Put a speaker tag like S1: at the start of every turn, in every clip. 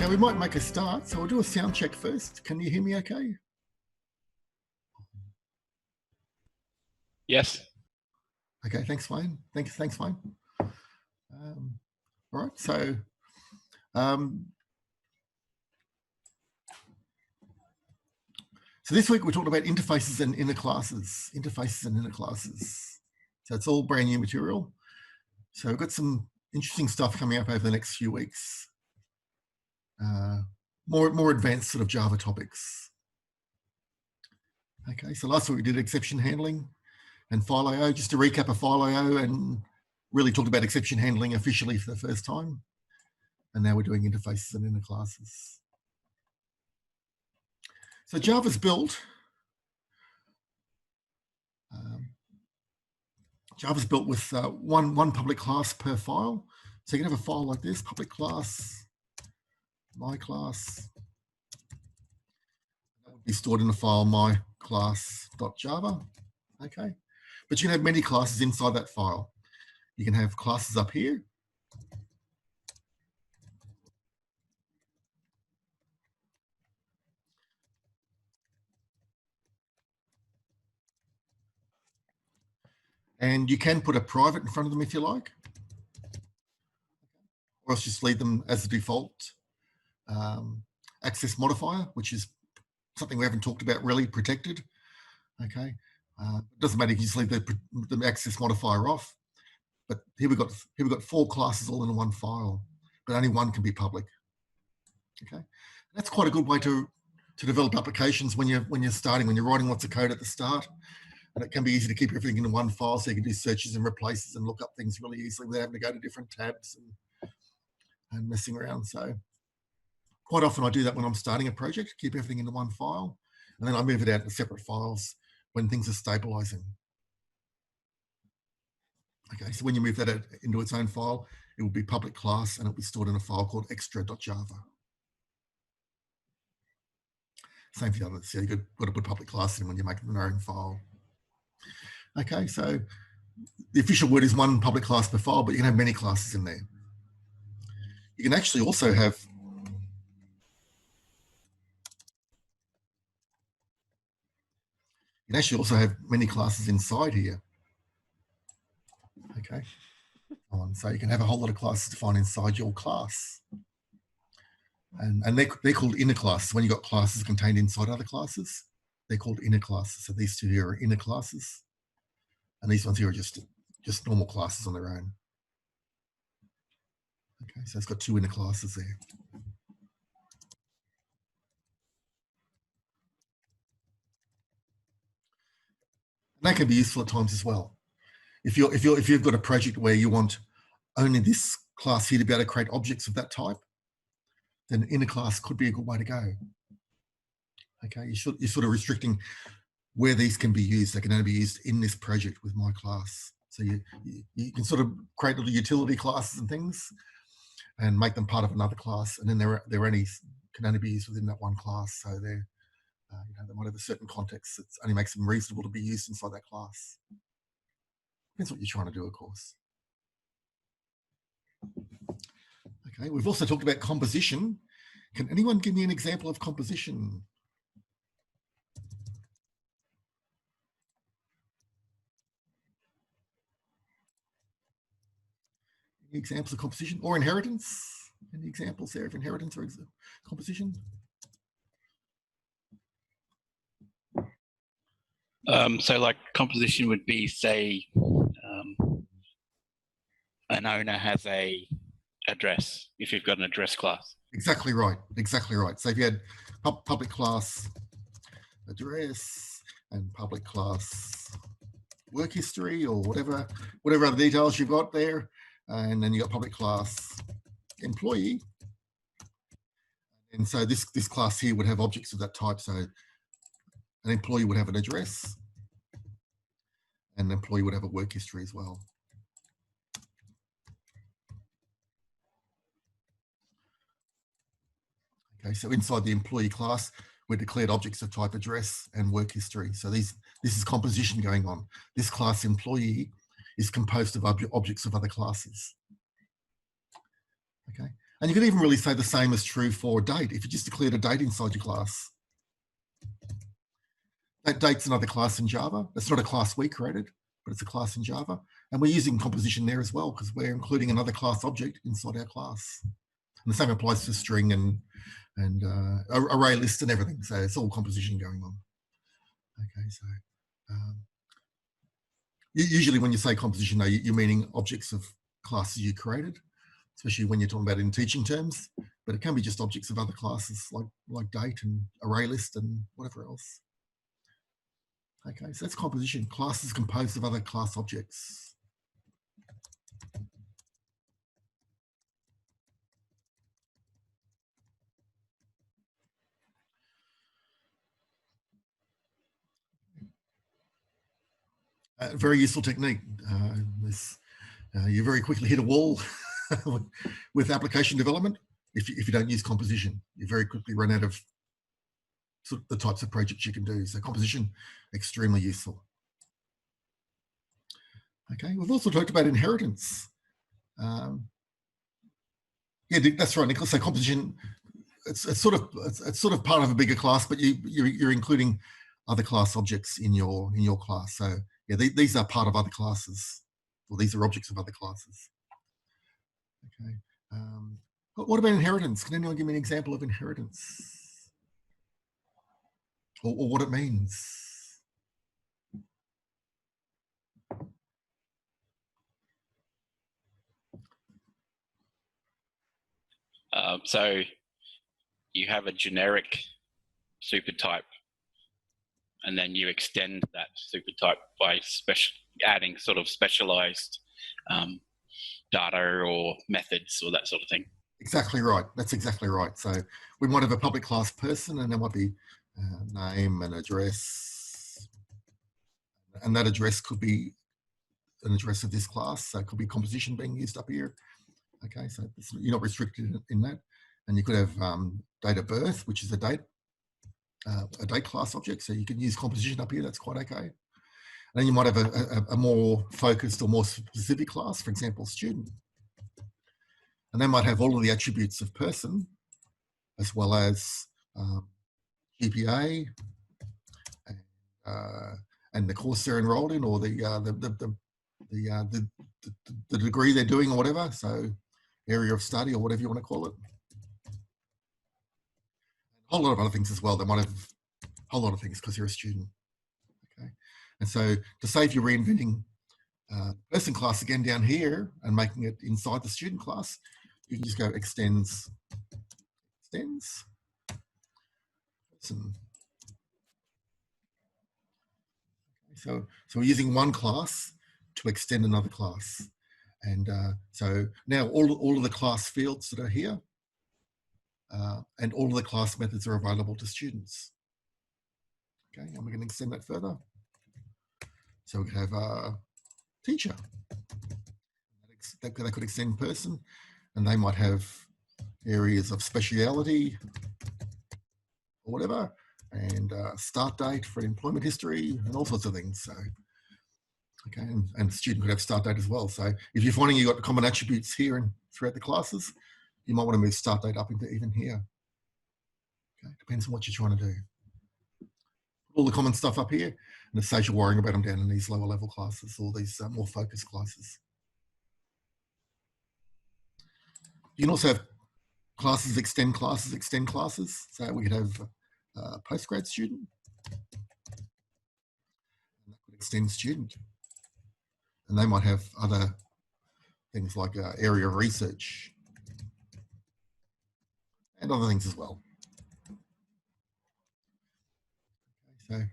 S1: Okay, we might make a start. So we'll do a sound check first. Can you hear me okay?
S2: Yes.
S1: Okay, thanks, Wayne. Thanks, Wayne. All right, so so this week we're talking about interfaces and inner classes. Interfaces and inner classes. So it's all brand new material. So we've got some interesting stuff coming up over the next few weeks. More advanced sort of Java topics. Okay, so last week we did exception handling and file I/O. Just to recap of file I/O, and really talked about exception handling officially for the first time. And now we're doing interfaces and inner classes. So Java's built. Java's built with one public class per file. So you can have a file like this: public class, my class. That would be stored in the file myclass.java. Okay, but you can have many classes inside that file. You can have classes up here. And you can put a private in front of them if you like, or else just leave them as the default access modifier, which is something we haven't talked about really, protected. Okay, it doesn't matter if you just leave the access modifier off. But here we've got 4 classes all in one file, but only one can be public. Okay, that's quite a good way to develop applications when you're writing lots of code at the start. And it can be easy to keep everything in one file, so you can do searches and replaces and look up things really easily without having to go to different tabs and messing around. So quite often I do that when I'm starting a project, keep everything into one file, and then I move it out to separate files when things are stabilizing. Okay, so when you move that into its own file, it will be public class and it'll be stored in a file called extra.java. Same for the others. So you've got to put public class in when you're making your own file. Okay, so the official word is one public class per file, but you can have many classes in there. You can actually also have many classes inside here. Okay, so you can have a whole lot of classes defined inside your class, and they're called inner classes. When you've got classes contained inside other classes, they're called inner classes. So these two here are inner classes, and these ones here are just normal classes on their own. Okay, so it's got 2 inner classes there. And that can be useful at times as well. If you've got a project where you want only this class here to be able to create objects of that type, then inner class could be a good way to go. Okay, you're sort of restricting where these can be used. They can only be used in this project with my class. So you can sort of create little utility classes and things and make them part of another class, and then can only be used within that one class. So they're they might have a certain context that only makes them reasonable to be used inside that class. Depends what you're trying to do, of course. Okay, we've also talked about composition. Can anyone give me an example of composition? Any examples of composition or inheritance? Any examples there of inheritance or composition?
S2: So like composition would be, say, an owner has a address, if you've got an address class. Exactly right.
S1: So if you had public class address and public class work history or whatever other details you've got there, and then you got public class employee, and so this class here would have objects of that type. So an employee would have an address, and an employee would have a work history as well. Okay, so inside the employee class, we're declared objects of type address and work history. So this is composition going on. This class employee is composed of objects of other classes. Okay, And you could even really say the same is true for date. If you just declared a date inside your class, that date's another class in Java. It's not a class we created, but it's a class in Java. And we're using composition there as well because we're including another class object inside our class. And the same applies to string and array list and everything. So it's all composition going on. Okay, so usually when you say composition, though, you're meaning objects of classes you created, especially when you're talking about it in teaching terms. But it can be just objects of other classes like date and array list and whatever else. Okay, so that's composition. Classes composed of other class objects. Very useful technique. You very quickly hit a wall with application development if you don't use composition. You very quickly run out of sort of the types of projects you can do. So composition, extremely useful. Okay, we've also talked about inheritance. Yeah, that's right, Nicholas. So composition, it's sort of part of a bigger class, but you're including other class objects in your class. So yeah, these are part of other classes, or these are objects of other classes. Okay. What about inheritance? Can anyone give me an example of inheritance, or what it means?
S2: So you have a generic super type, and then you extend that super type by adding sort of specialized data or methods or that sort of thing.
S1: Exactly right. That's exactly right. So we might have a public class person, and there might be name and address, and that address could be an address of this class. So it could be composition being used up here. Okay, so you're not restricted in that. And you could have date of birth, which is a date class object. So you can use composition up here. That's quite okay. And then you might have a more focused or more specific class, for example, student. And they might have all of the attributes of person, as well as GPA and the course they're enrolled in, or the degree they're doing, or whatever. So area of study, or whatever you want to call it. A whole lot of other things as well. They might have a whole lot of things because you're a student. Okay, and so to save you reinventing person class again down here and making it inside the student class, you can just go extends. So we're using one class to extend another class. And so now all of the class fields that are here and all of the class methods are available to students. Okay, and we're going to extend that further. So we could have a teacher. They could extend person, and they might have areas of speciality or whatever, and start date for employment history and all sorts of things. So, okay, and the student could have start date as well. So if you're finding you've got common attributes here and throughout the classes, you might want to move start date up into even here. Okay, depends on what you're trying to do. All the common stuff up here, and it saves you worrying about them down in these lower level classes, or these more focused classes. You can also have classes extend classes. So we could have a postgrad student, and that could extend student. And they might have other things like area of research and other things as well. Okay,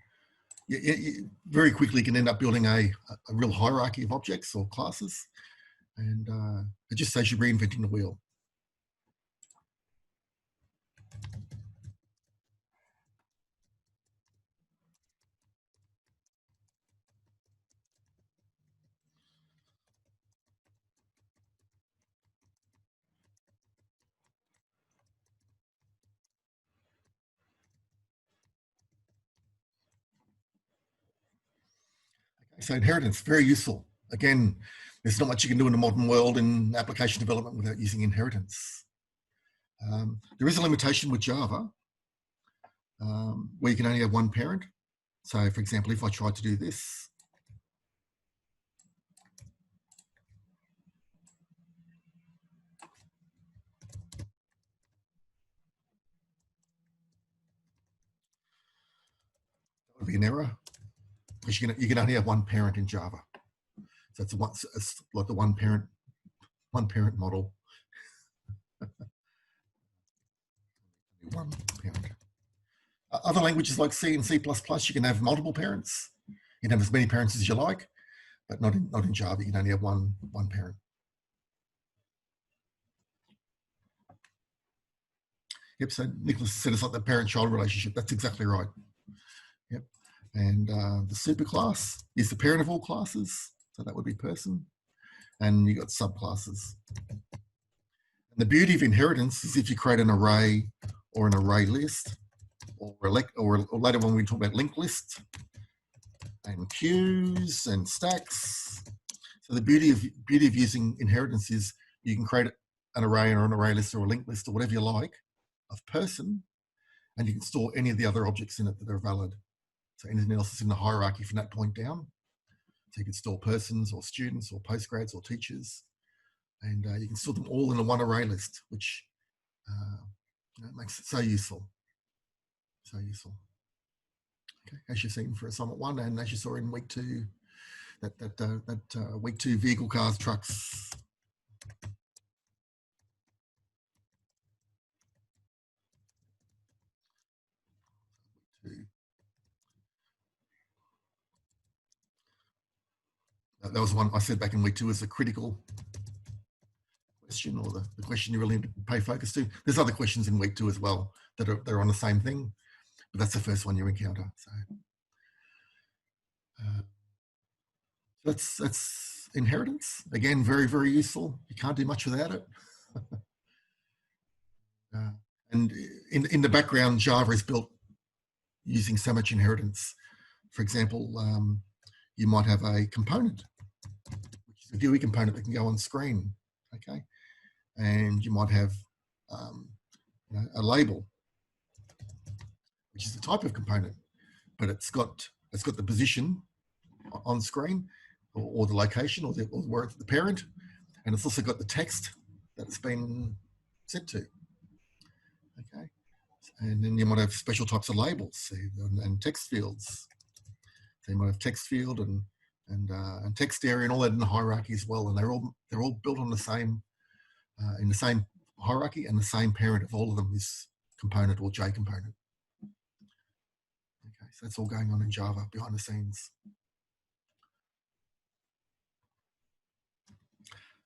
S1: so you very quickly can end up building a real hierarchy of objects or classes, and it just saves you reinventing the wheel. So inheritance, very useful. Again, there's not much you can do in the modern world in application development without using inheritance. There is a limitation with Java where you can only have one parent. So, for example, if I tried to do this, that would be an error because you can only have one parent in Java. So it's like the one parent model. One parent. Other languages like C and C++, you can have multiple parents. You can have as many parents as you like, but not in Java. You can only have one parent. Yep. So Nicholas said it's like the parent-child relationship. That's exactly right. Yep. And the superclass is the parent of all classes. So that would be person. And you got subclasses. And the beauty of inheritance is if you create an array or an array list, or later when we talk about linked lists and queues and stacks. So the beauty of using inheritance is you can create an array or an array list or a linked list or whatever you like of person, and you can store any of the other objects in it that are valid. So anything else is in the hierarchy from that point down. So you can store persons or students or postgrads or teachers, and you can store them all in a one array list, which makes it so useful. So useful. Okay, as you've seen for assignment 1, and as you saw in week 2, that week 2 vehicle, cars, trucks. That was one I said back in week 2 is a critical question, or the question you really need to pay focus to. There's other questions in week 2 as well that are on the same thing, but that's the first one you encounter. So that's inheritance. Again, very, very useful. You can't do much without it. And in the background, Java is built using so much inheritance. For example, you might have a component, which is a GUI component that can go on screen, okay? And you might have a label, which is a type of component, but it's got the position on screen, or the location, or where it's the parent, and it's also got the text that it's been sent to. Okay, and then you might have special types of labels and text fields. So you might have text field and text area and all that in the hierarchy as well, and they're all built on the same in the same hierarchy, and the same parent of all of them is component or J component. Okay, so that's all going on in Java behind the scenes.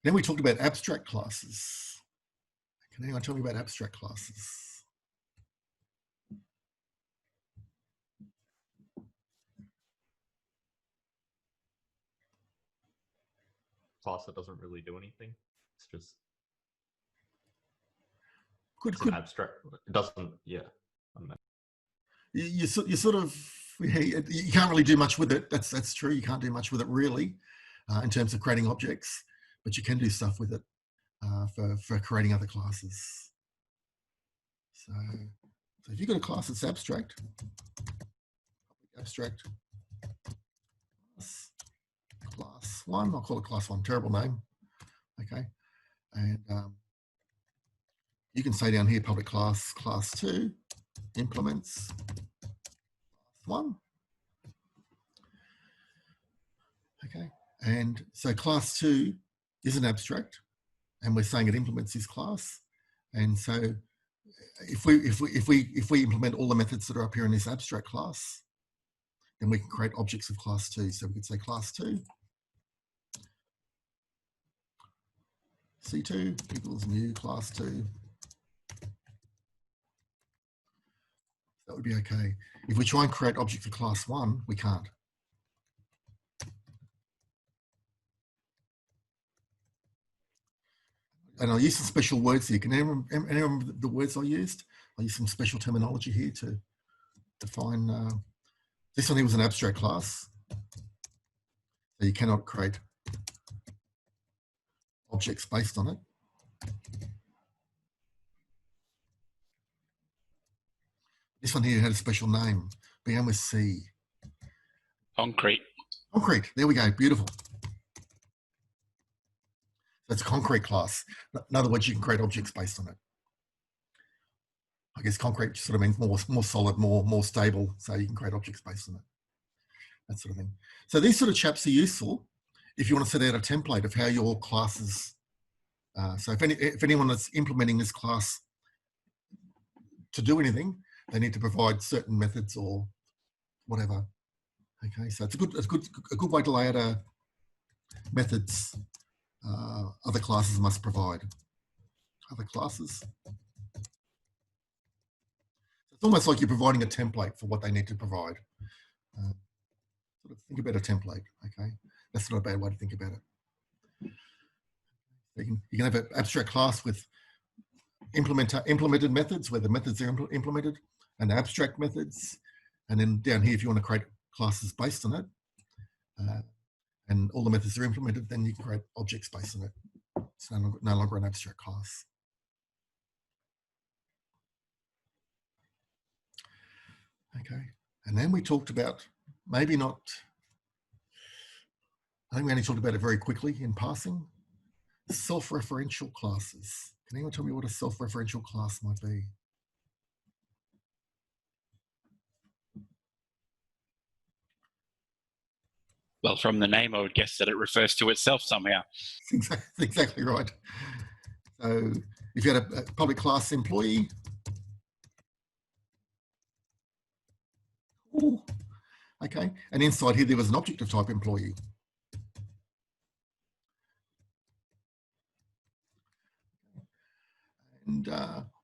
S1: Then we talked about abstract classes. Can anyone tell me about abstract classes?
S3: Class that doesn't really do anything. It's just
S1: Good.
S3: Abstract. It doesn't. Yeah. I don't know.
S1: You sort of, you can't really do much with it. That's true. You can't do much with it really, in terms of creating objects, but you can do stuff with it for creating other classes. So if you've got a class that's abstract class 1, I'll call it class 1. Terrible name. Okay, and you can say down here public class 2 implements class 1. Okay, and so class 2 is an abstract, and we're saying it implements this class. And so if we implement all the methods that are up here in this abstract class, then we can create objects of class 2. So we could say class 2 C2 equals new class 2. That would be okay. If we try and create objects of class 1, we can't. And I'll use some special words here. Can anyone remember the words I used? I used some special terminology here to define. This one here was an abstract class. So you cannot create objects based on it. This one here had a special name, began with C.
S2: Concrete.
S1: Concrete, there we go, beautiful. That's a concrete class. In other words, you can create objects based on it. I guess concrete sort of means more solid, more stable, so you can create objects based on it. That sort of thing. So these sort of chaps are useful if you want to set out a template of how your classes. So if anyone is implementing this class to do anything, they need to provide certain methods or whatever. Okay, so it's a good way to lay out a methods other classes must provide. Other classes. It's almost like you're providing a template for what they need to provide. Sort of think about a template. Okay, that's not a bad way to think about it. You can have an abstract class with implemented methods where the methods are implemented, and abstract methods, and then down here, if you want to create classes based on it, and all the methods are implemented, then you can create objects based on it. It's no longer an abstract class. Okay, and then we talked about, maybe not, I think we only talked about it very quickly in passing, self-referential classes. Can anyone tell me what a self-referential class might be?
S2: Well, from the name, I would guess that it refers to itself somehow.
S1: Exactly right. So if you had a public class employee, okay, and inside here there was an object of type employee. And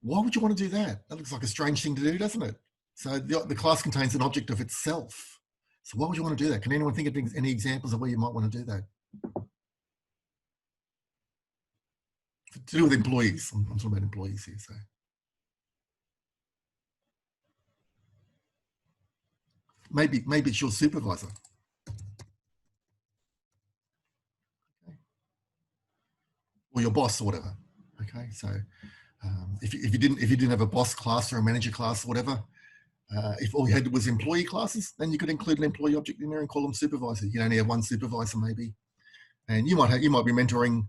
S1: why would you want to do that? That looks like a strange thing to do, doesn't it? So the class contains an object of itself. So why would you want to do that? Can anyone think of any examples of where you might want to do that? To do with employees. I'm talking about employees here. So maybe it's your supervisor. Okay. Or your boss or whatever. Okay, so if you didn't have a boss class or a manager class or whatever, if all you had was employee classes, then you could include an employee object in there and call them supervisor. You only have one supervisor maybe, and you might be mentoring.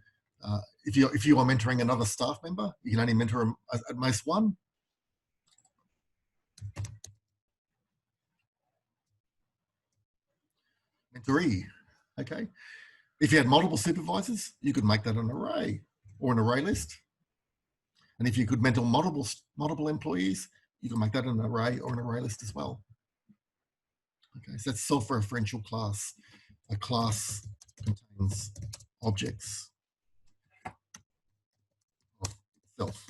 S1: If you are mentoring another staff member, you can only mentor them at most one. Mentoree, okay. If you had multiple supervisors, you could make that an array or an array list. And if you could mentor multiple employees, you can make that an array or an array list as well. Okay, so that's self-referential class. A class contains objects of itself.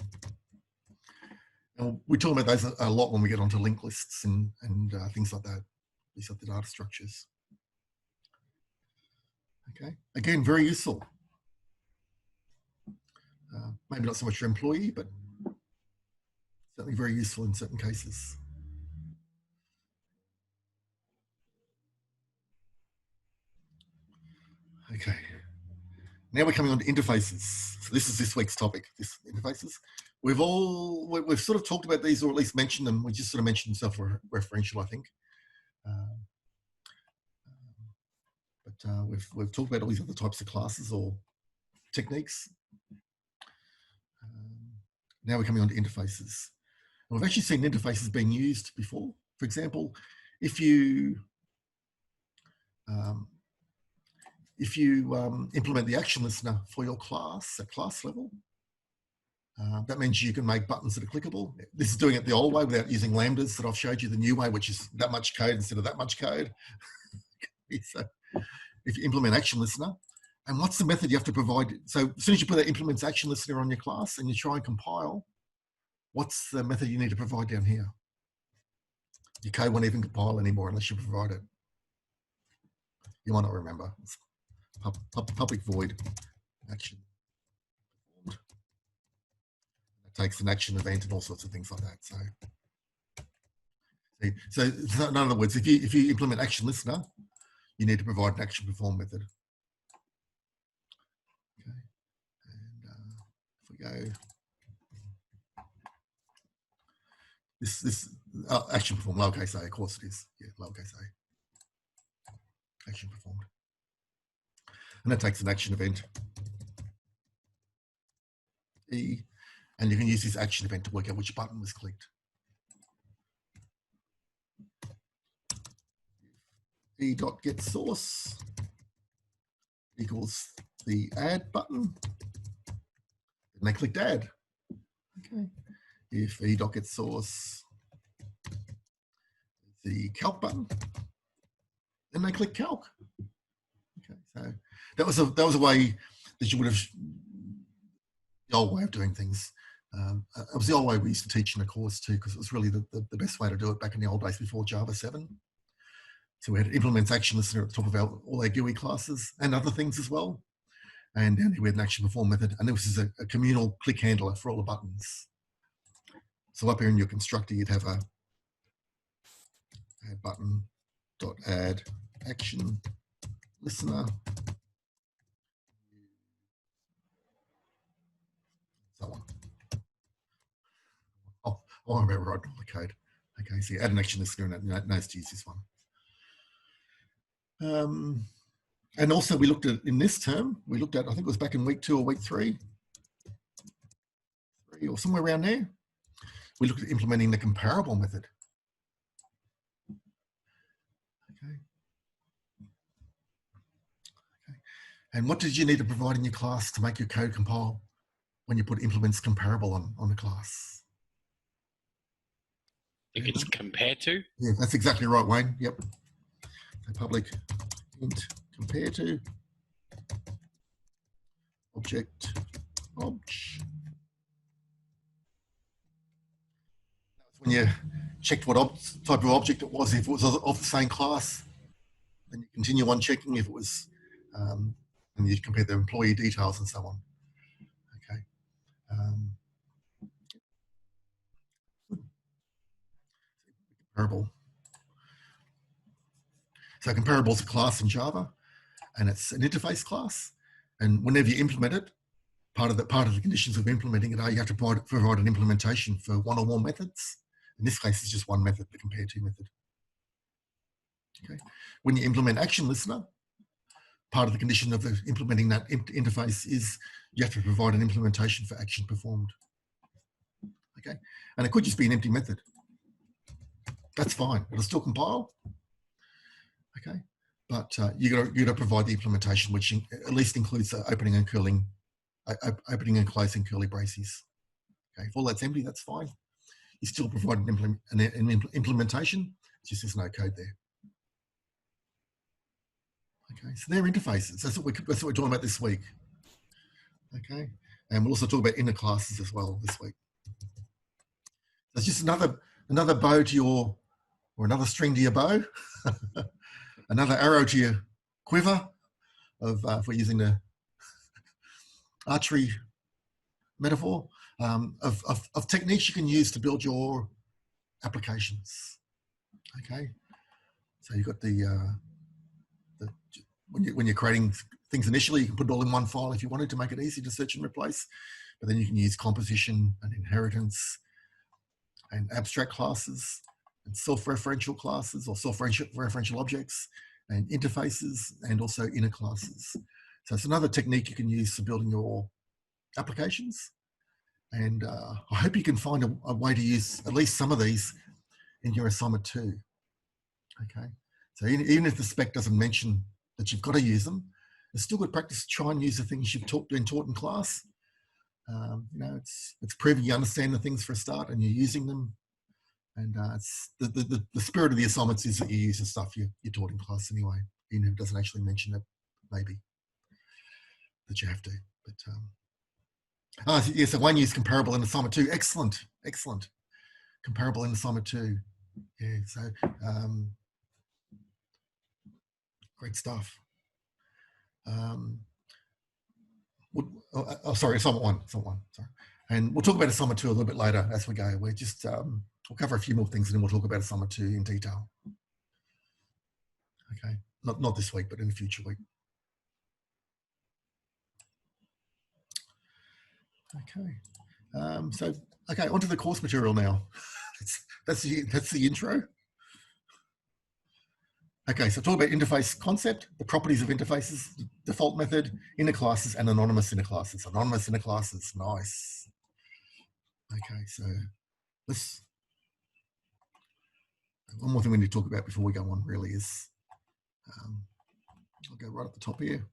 S1: And we talk about those a lot when we get onto linked lists and things like that. These are the data structures. Okay, again, very useful. Maybe not so much for employee, but certainly very useful in certain cases. Okay, now we're coming on to interfaces. So this is this week's topic, this interfaces. We've sort of talked about these, or at least mentioned them. We just sort of mentioned self-referential, I think. But we've talked about all these other types of classes or techniques. Now we're coming on to interfaces. And we've actually seen interfaces being used before. For example, if you implement the action listener for your class at class level, that means you can make buttons that are clickable. This is doing it the old way without using lambdas that I've showed you, the new way, which is that much code instead of that much code. So if you implement action listener, and what's the method you have to provide? So as soon as you put that implements action listener on your class and you try and compile, what's the method you need to provide down here? Your code won't even compile anymore unless you provide it. You might not remember. It's public void action. It takes an action event and all sorts of things like that. So in other words, if you implement action listener, you need to provide an action perform method. Okay, and if we go, this action performed, lowercase a, of course it is. Yeah, lowercase a. Action performed. And that takes an action event, E, and you can use this action event to work out which button was clicked. E.getSource equals the add button, and they clicked add. Okay. If E.getSource is the calc button, then they click calc. Okay, so that was a way that you would have, the old way of doing things. It was the old way we used to teach in a course too, because it was really the best way to do it back in the old days before Java 7. So we had implements action listener at the top of all our GUI classes and other things as well. And down here we had an action perform method, and this is a communal click handler for all the buttons. So up here in your constructor, you'd have a add button dot add action listener. So on. Oh, I remember writing all the code. Okay, so you add an action listener and it knows to use this one. And also we looked at, in this term, we looked at, I think it was back in week 2 or week 3 or somewhere around there, we looked at implementing the comparable method. Okay. And what did you need to provide in your class to make your code compile when you put implements comparable on the class?
S2: If it's compared to?
S1: Yeah, that's exactly right, Wayne. Yep. So public int compare to object obj. When you checked what type of object it was, if it was of the same class, then you continue on checking if it was, and you compare the employee details and so on. Okay. Comparable. So comparable is a class in Java, and it's an interface class. And whenever you implement it, part of the conditions of implementing it are you have to provide an implementation for one or more methods. In this case, it's just one method, the compare to method. Okay. When you implement action listener, part of the condition of implementing that interface is you have to provide an implementation for action performed. Okay. And it could just be an empty method. That's fine. It'll still compile. Okay. But you got to provide the implementation, which at least includes opening and closing curly braces. Okay. If all that's empty, that's fine. You still provide an implementation. It's just there's no code there. Okay, so they're interfaces. That's what we're talking about this week. Okay, and we'll also talk about inner classes as well this week. That's just another bow to your, or another string to your bow, another arrow to your quiver of, if we're using the archery metaphor, of techniques you can use to build your applications. Okay, so you've got when you're creating things initially, you can put it all in one file if you wanted to make it easy to search and replace, but then you can use composition and inheritance and abstract classes and self-referential classes or self-referential objects and interfaces and also inner classes. So it's another technique you can use for building your applications. And I hope you can find a way to use at least some of these in your assignment too. Okay, so even if the spec doesn't mention that you've got to use them, it's still good practice to try and use the things you've been taught in class. You know, it's proving you understand the things for a start and you're using them. And it's the spirit of the assignments is that you use the stuff you're taught in class anyway, even if it doesn't actually mention it, maybe, that you have to. But yeah, so one use comparable in assignment 2. Excellent, excellent. Comparable in assignment 2. Yeah, so great stuff. Sorry, assignment 1. Sorry. And we'll talk about assignment 2 a little bit later as we go. We're just, we'll cover a few more things and then we'll talk about assignment 2 in detail. Okay, not this week, but in a future week. Okay, so, okay, onto the course material now. That's the intro. Okay, so talk about interface concept, the properties of interfaces, default method, inner classes, and anonymous inner classes. Anonymous inner classes, nice. Okay, so let's. One more thing we need to talk about before we go on really is, I'll go right at the top here.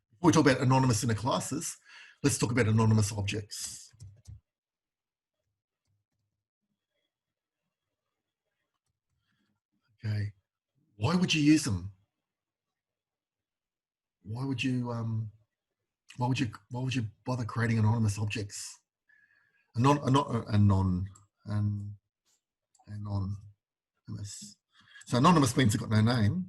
S1: Before we talk about anonymous inner classes, let's talk about anonymous objects. Okay, why would you use them? Why would you bother creating anonymous objects? Anonymous. So anonymous means they've got no name.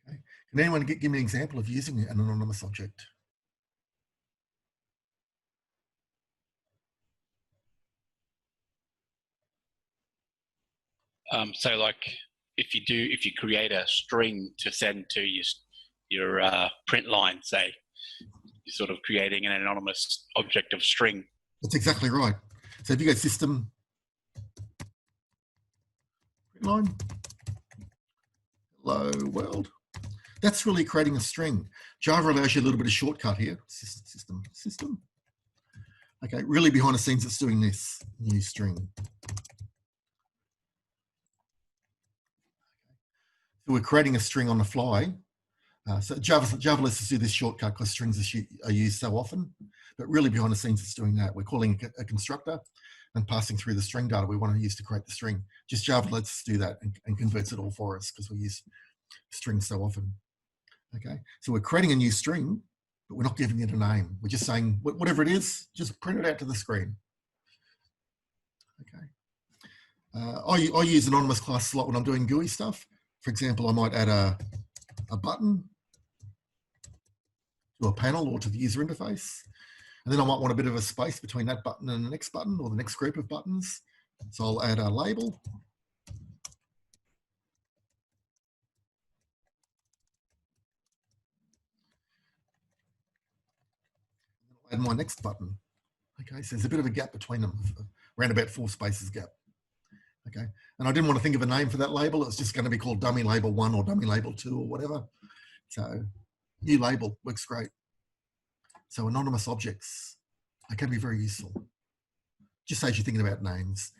S1: Okay. Can anyone give me an example of using an anonymous object?
S2: So like if you create a string to send to your print line, say, you're sort of creating an anonymous object of string.
S1: That's exactly right. So if you go system print line, hello world, that's really creating a string. Java allows you a little bit of shortcut here. System. Okay, really behind the scenes, it's doing this new string. So we're creating a string on the fly. So Java lets us do this shortcut because strings are used so often, but really behind the scenes it's doing that. We're calling a constructor and passing through the string data we want to use to create the string. Just Java lets us do that and converts it all for us because we use strings so often. Okay, so we're creating a new string, but we're not giving it a name. We're just saying, whatever it is, just print it out to the screen. Okay. I use anonymous classes a lot when I'm doing GUI stuff. For example, I might add a button to a panel or to the user interface. And then I might want a bit of a space between that button and the next button or the next group of buttons. So I'll add a label. I'll add my next button. Okay, so there's a bit of a gap between them, around about 4 spaces gap. Okay, and I didn't want to think of a name for that label. It's just going to be called dummy label 1 or dummy label 2 or whatever. So new label works great. So anonymous objects, they can be very useful. Just saves you thinking about names.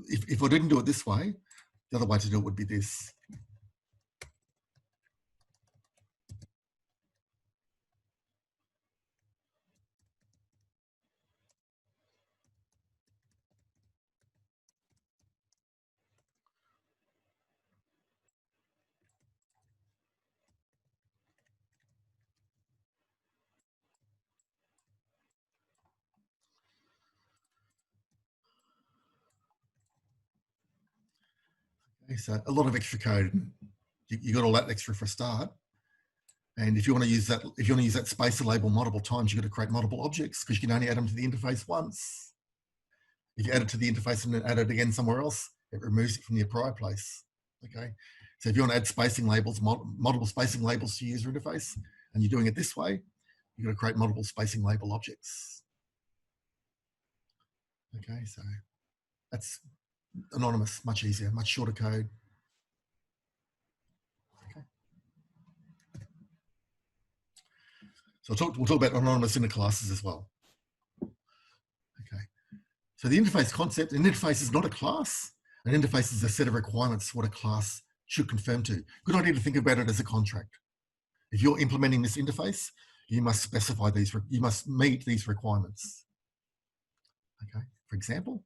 S1: If I didn't do it this way, the other way to do it would be this. Okay, so a lot of extra code. You got all that extra for a start. And if you want to use that spacer label multiple times, you've got to create multiple objects because you can only add them to the interface once. If you add it to the interface and then add it again somewhere else, it removes it from your prior place. Okay, so if you want to add spacing labels, multiple spacing labels to your user interface, and you're doing it this way, you've got to create multiple spacing label objects. Okay, so that's anonymous, much easier, much shorter code. Okay. So we'll talk about anonymous inner classes as well. Okay. So the interface concept, an interface is not a class. An interface is a set of requirements what a class should conform to. Good idea to think about it as a contract. If you're implementing this interface, you must specify these, you must meet these requirements. Okay, for example,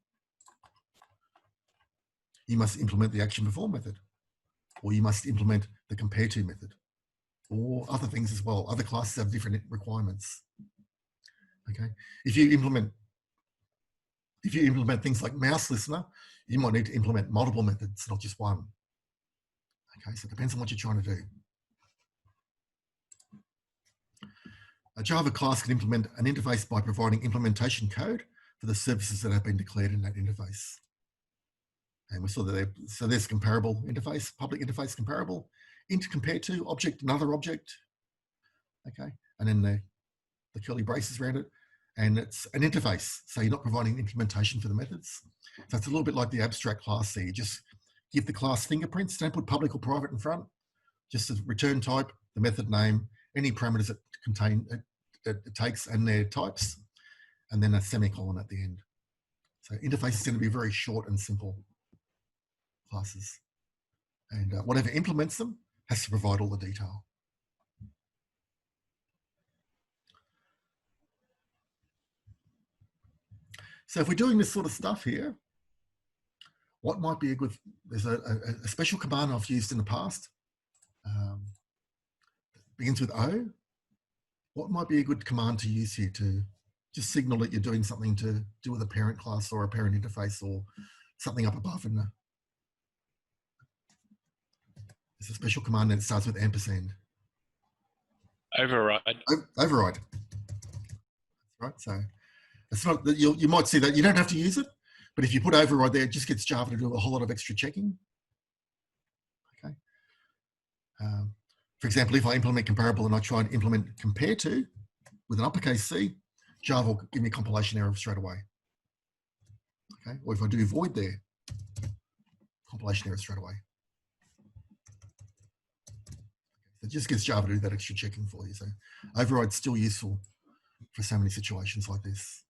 S1: you must implement the action perform method, or you must implement the compare to method, or other things as well. Other classes have different requirements. Okay, if you implement things like mouse listener, you might need to implement multiple methods, not just one. Okay, so it depends on what you're trying to do. A Java class can implement an interface by providing implementation code for the services that have been declared in that interface. And we saw that so there's comparable interface, public interface comparable, int compare to, object, another object, okay, and then the curly braces around it, and it's an interface, so you're not providing implementation for the methods. So it's a little bit like the abstract class there. You just give the class fingerprints, don't put public or private in front, just the return type, the method name, any parameters it contain, it takes, and their types, and then a semicolon at the end. So interface is going to be very short and simple classes. And whatever implements them has to provide all the detail. So if we're doing this sort of stuff here, what might be a good, there's a special command I've used in the past. Begins with O. What might be a good command to use here to just signal that you're doing something to do with a parent class or a parent interface or something up above in the, there's a special command that starts with ampersand.
S2: Override.
S1: Override. Right. So it's not that you might see that you don't have to use it, but if you put override there, it just gets Java to do a whole lot of extra checking. Okay. For example, if I implement comparable and I try and implement compare to with an uppercase C, Java will give me a compilation error straight away. Okay. Or if I do void there, compilation error straight away. It just gets Java to do that extra checking for you. So override's still useful for so many situations like this.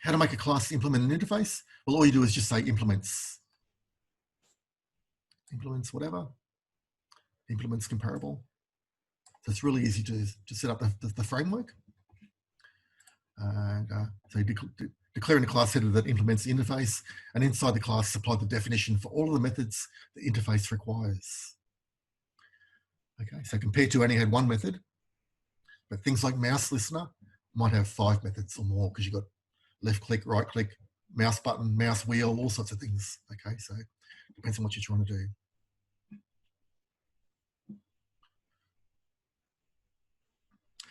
S1: How to make a class implement an interface? Well, all you do is just say implements. Implements whatever. Implements comparable. So it's really easy to set up the framework. And so you declare in the class header that implements the interface, and inside the class supply the definition for all of the methods the interface requires. Okay, so compare to only had one method, but things like mouse listener might have 5 methods or more because you've got left click, right click, mouse button, mouse wheel, all sorts of things. Okay, so it depends on what you're trying to do.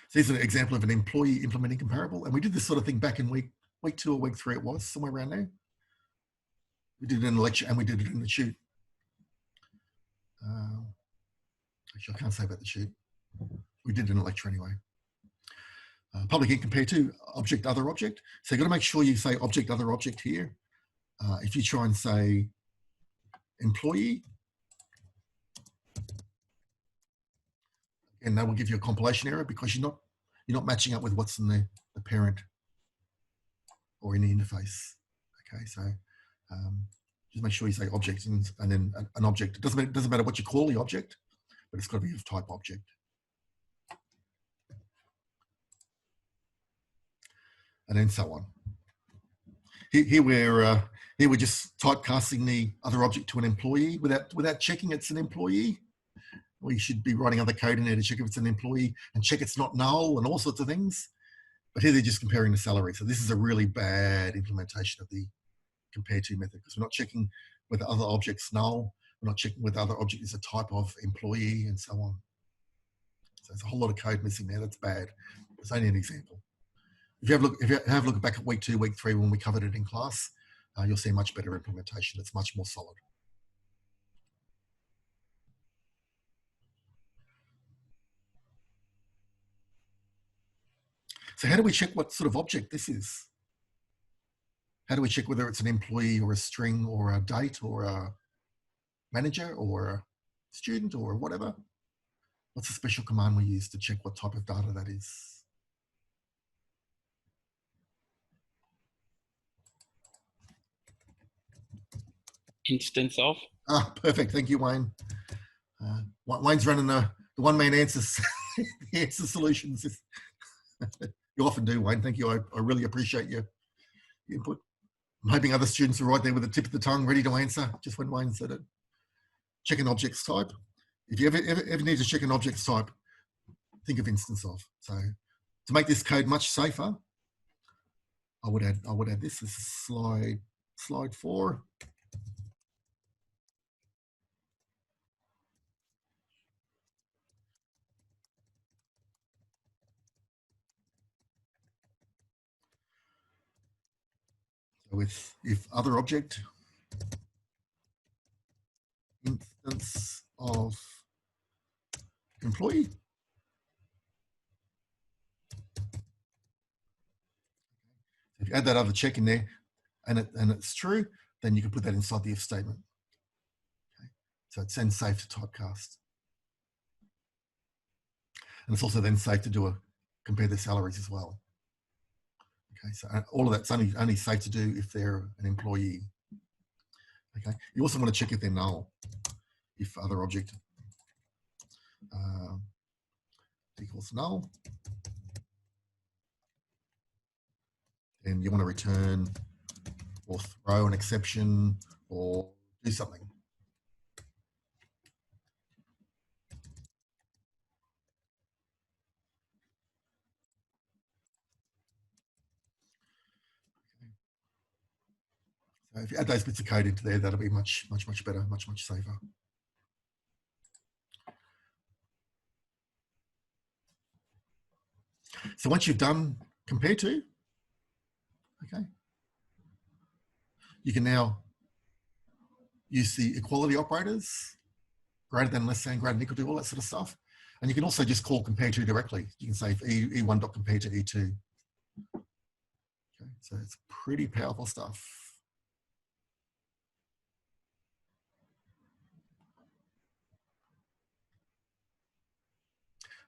S1: So here's an example of an employee implementing comparable, and we did this sort of thing back in week 2 or week 3 it was, somewhere around there. We did it in a lecture and we did it in the shoot. Actually, I can't say about the shoot. We did it in a lecture anyway. Public int compare to object other object. So you've got to make sure you say object other object here. If you try and say employee, and that will give you a compilation error because you're not matching up with what's in the parent or in the interface. Okay, so just make sure you say object and then an object. It doesn't matter what you call the object, but it's got to be of type object. And then so on. Here we're just typecasting the other object to an employee without checking it's an employee. We should be writing other code in there to check if it's an employee and check it's not null and all sorts of things. But here they're just comparing the salary. So this is a really bad implementation of the compare to method because we're not checking whether other object's null. We're not checking whether other object is a type of employee and so on. So there's a whole lot of code missing there. That's bad. It's only an example. If you have a look back at week 2, week 3 when we covered it in class, you'll see a much better implementation. It's much more solid. So how do we check what sort of object this is? How do we check whether it's an employee or a string or a date or a manager or a student or whatever? What's the special command we use to check what type of data that is?
S2: Instance of.
S1: Ah, perfect. Thank you, Wayne. Wayne's running the one-man answer solutions. You often do, Wayne. Thank you. I really appreciate your input. I'm hoping other students are right there with the tip of the tongue, ready to answer just when Wayne said it. Check an object's type. If you ever need to check an object's type, think of instance of. So to make this code much safer, I would add this. This is slide 4. with if other object instance of employee. If you add that other check in there and it's true, then you can put that inside the if statement. Okay. So it's then safe to typecast. And it's also then safe to compare their salaries as well. Okay, so all of that's only safe to do if they're an employee. Okay, you also want to check if they're null, if other object equals null. And you want to return or throw an exception or do something. So if you add those bits of code into there, that'll be much better, much safer. So once you've done compare to, okay, you can now use the equality operators, greater than, less than, greater than, equal to, all that sort of stuff. And you can also just call compare to directly. You can say E1.compare to E2. Okay, so it's pretty powerful stuff.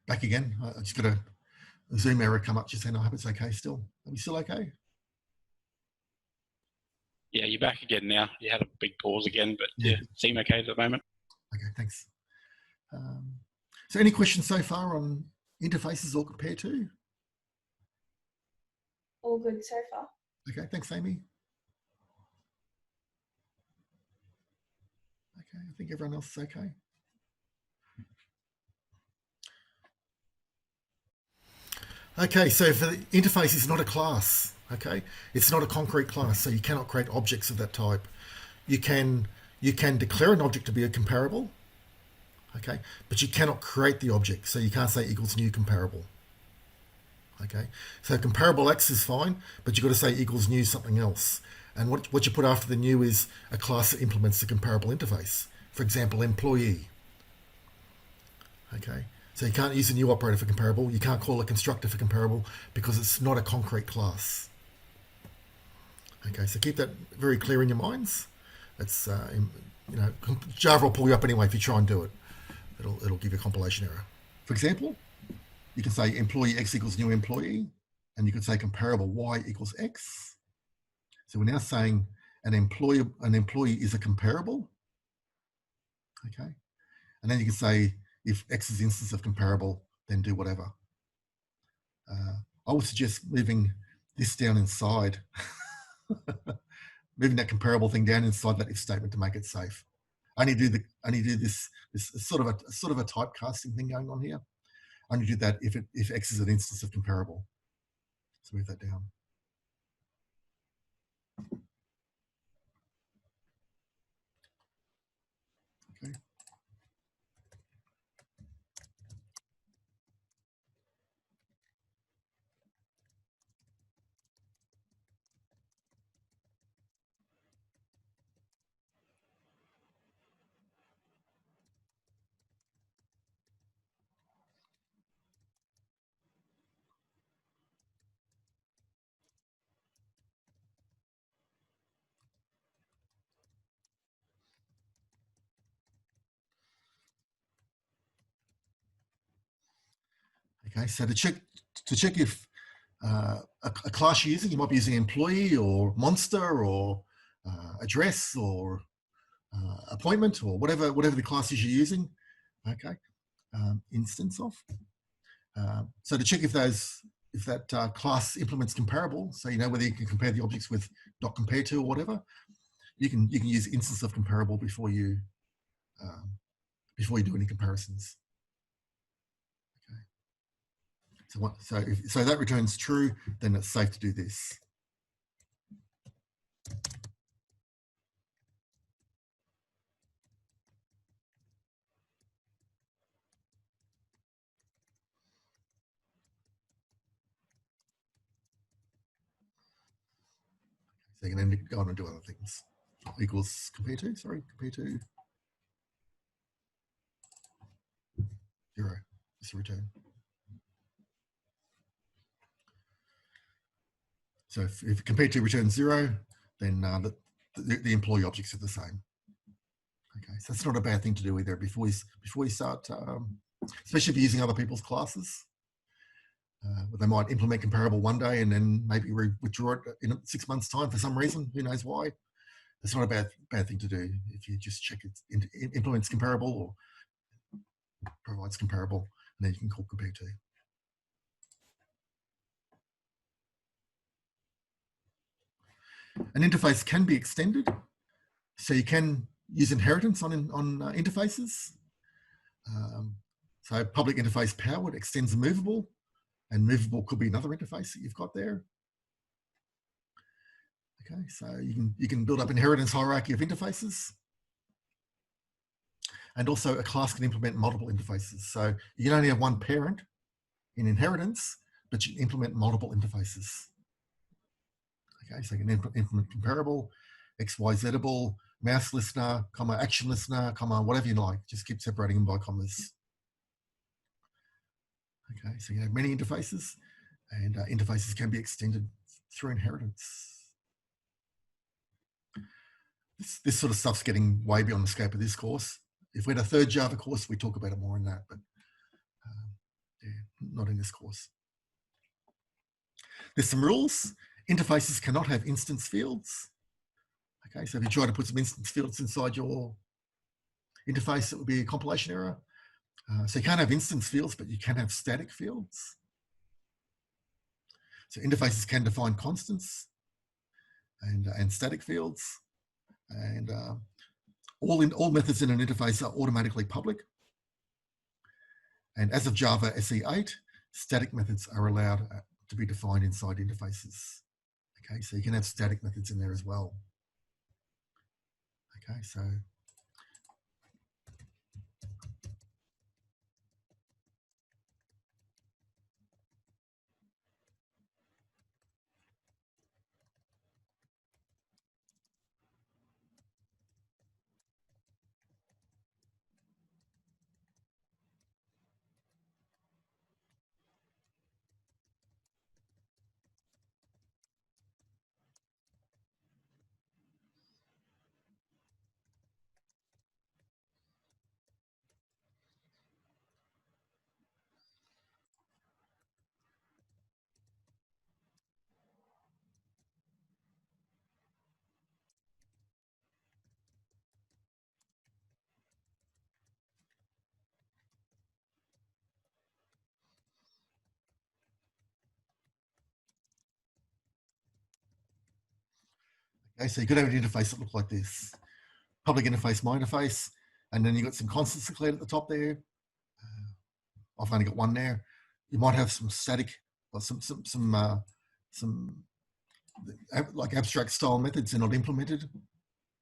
S1: Back again, I just got a Zoom error come up just saying, I hope it's okay still. Are we still okay?
S2: Yeah, you're back again now. You had a big pause again, but yeah, seem okay at the moment.
S1: Okay, thanks. So any questions so far on interfaces or compare to?
S4: All good so far.
S1: Okay, thanks, Amy. Okay, I think everyone else is okay. Okay, so for the interface is not a class, okay? It's not a concrete class, so you cannot create objects of that type. You can declare an object to be a comparable, okay? But you cannot create the object, so you can't say equals new comparable. Okay, so comparable X is fine, but you've got to say equals new something else. And what you put after the new is a class that implements the comparable interface. For example, employee. Okay, so you can't use a new operator for comparable. You can't call a constructor for comparable because it's not a concrete class. Okay, so keep that very clear in your minds. It's Java will pull you up anyway if you try and do it. It'll give you a compilation error. For example, you can say employee X equals new employee, and you can say comparable Y equals X. So we're now saying an employee is a comparable. Okay, and then you can say if X is instance of comparable, then do whatever. I would suggest moving this down inside, moving that comparable thing down inside that if statement to make it safe. I only do this sort of a typecasting thing going on here. I only do that if X is an instance of comparable. So move that down. Okay. Okay, so to check if a class you're using, you might be using employee or monster or address or appointment or whatever the classes you're using. Okay, instance of. So to check if that class implements comparable, so you know whether you can compare the objects with .compare to or whatever, you can use instance of comparable before you do any comparisons. So that returns true, then it's safe to do this. So you can then go on and do other things. Equals compare to, sorry, compare to 0, just a return. So if compare to returns 0, then the employee objects are the same. Okay, so it's not a bad thing to do either before you start, especially if you're using other people's classes. They might implement comparable one day and then maybe withdraw it in 6 months' time for some reason. Who knows why? It's not a bad thing to do if you just check it implements comparable or provides comparable, and then you can call compare to. An interface can be extended, so you can use inheritance on interfaces. So public interface powered extends movable, and movable could be another interface that you've got there. Okay, so you can build up inheritance hierarchy of interfaces. And also a class can implement multiple interfaces. So you can only have one parent in inheritance, but you implement multiple interfaces. Okay, so you can implement comparable, XYZable, mouse listener, comma, action listener, comma, whatever you like. Just keep separating them by commas. Okay, so you have many interfaces, and interfaces can be extended through inheritance. This sort of stuff's getting way beyond the scope of this course. If we had a third Java course, we talk about it more in that, but yeah, not in this course. There's some rules. Interfaces cannot have instance fields. Okay, so if you try to put some instance fields inside your interface, it would be a compilation error. So you can't have instance fields, but you can have static fields. So interfaces can define constants and static fields, and all methods in an interface are automatically public. And as of Java SE8, static methods are allowed to be defined inside interfaces. Okay, so you can have static methods in there as well. Okay, so okay, so you could have an interface that looked like this. Public interface, my interface, and then you've got some constants declared at the top there. I've only got one there. You might have some static or some like abstract style methods are not implemented.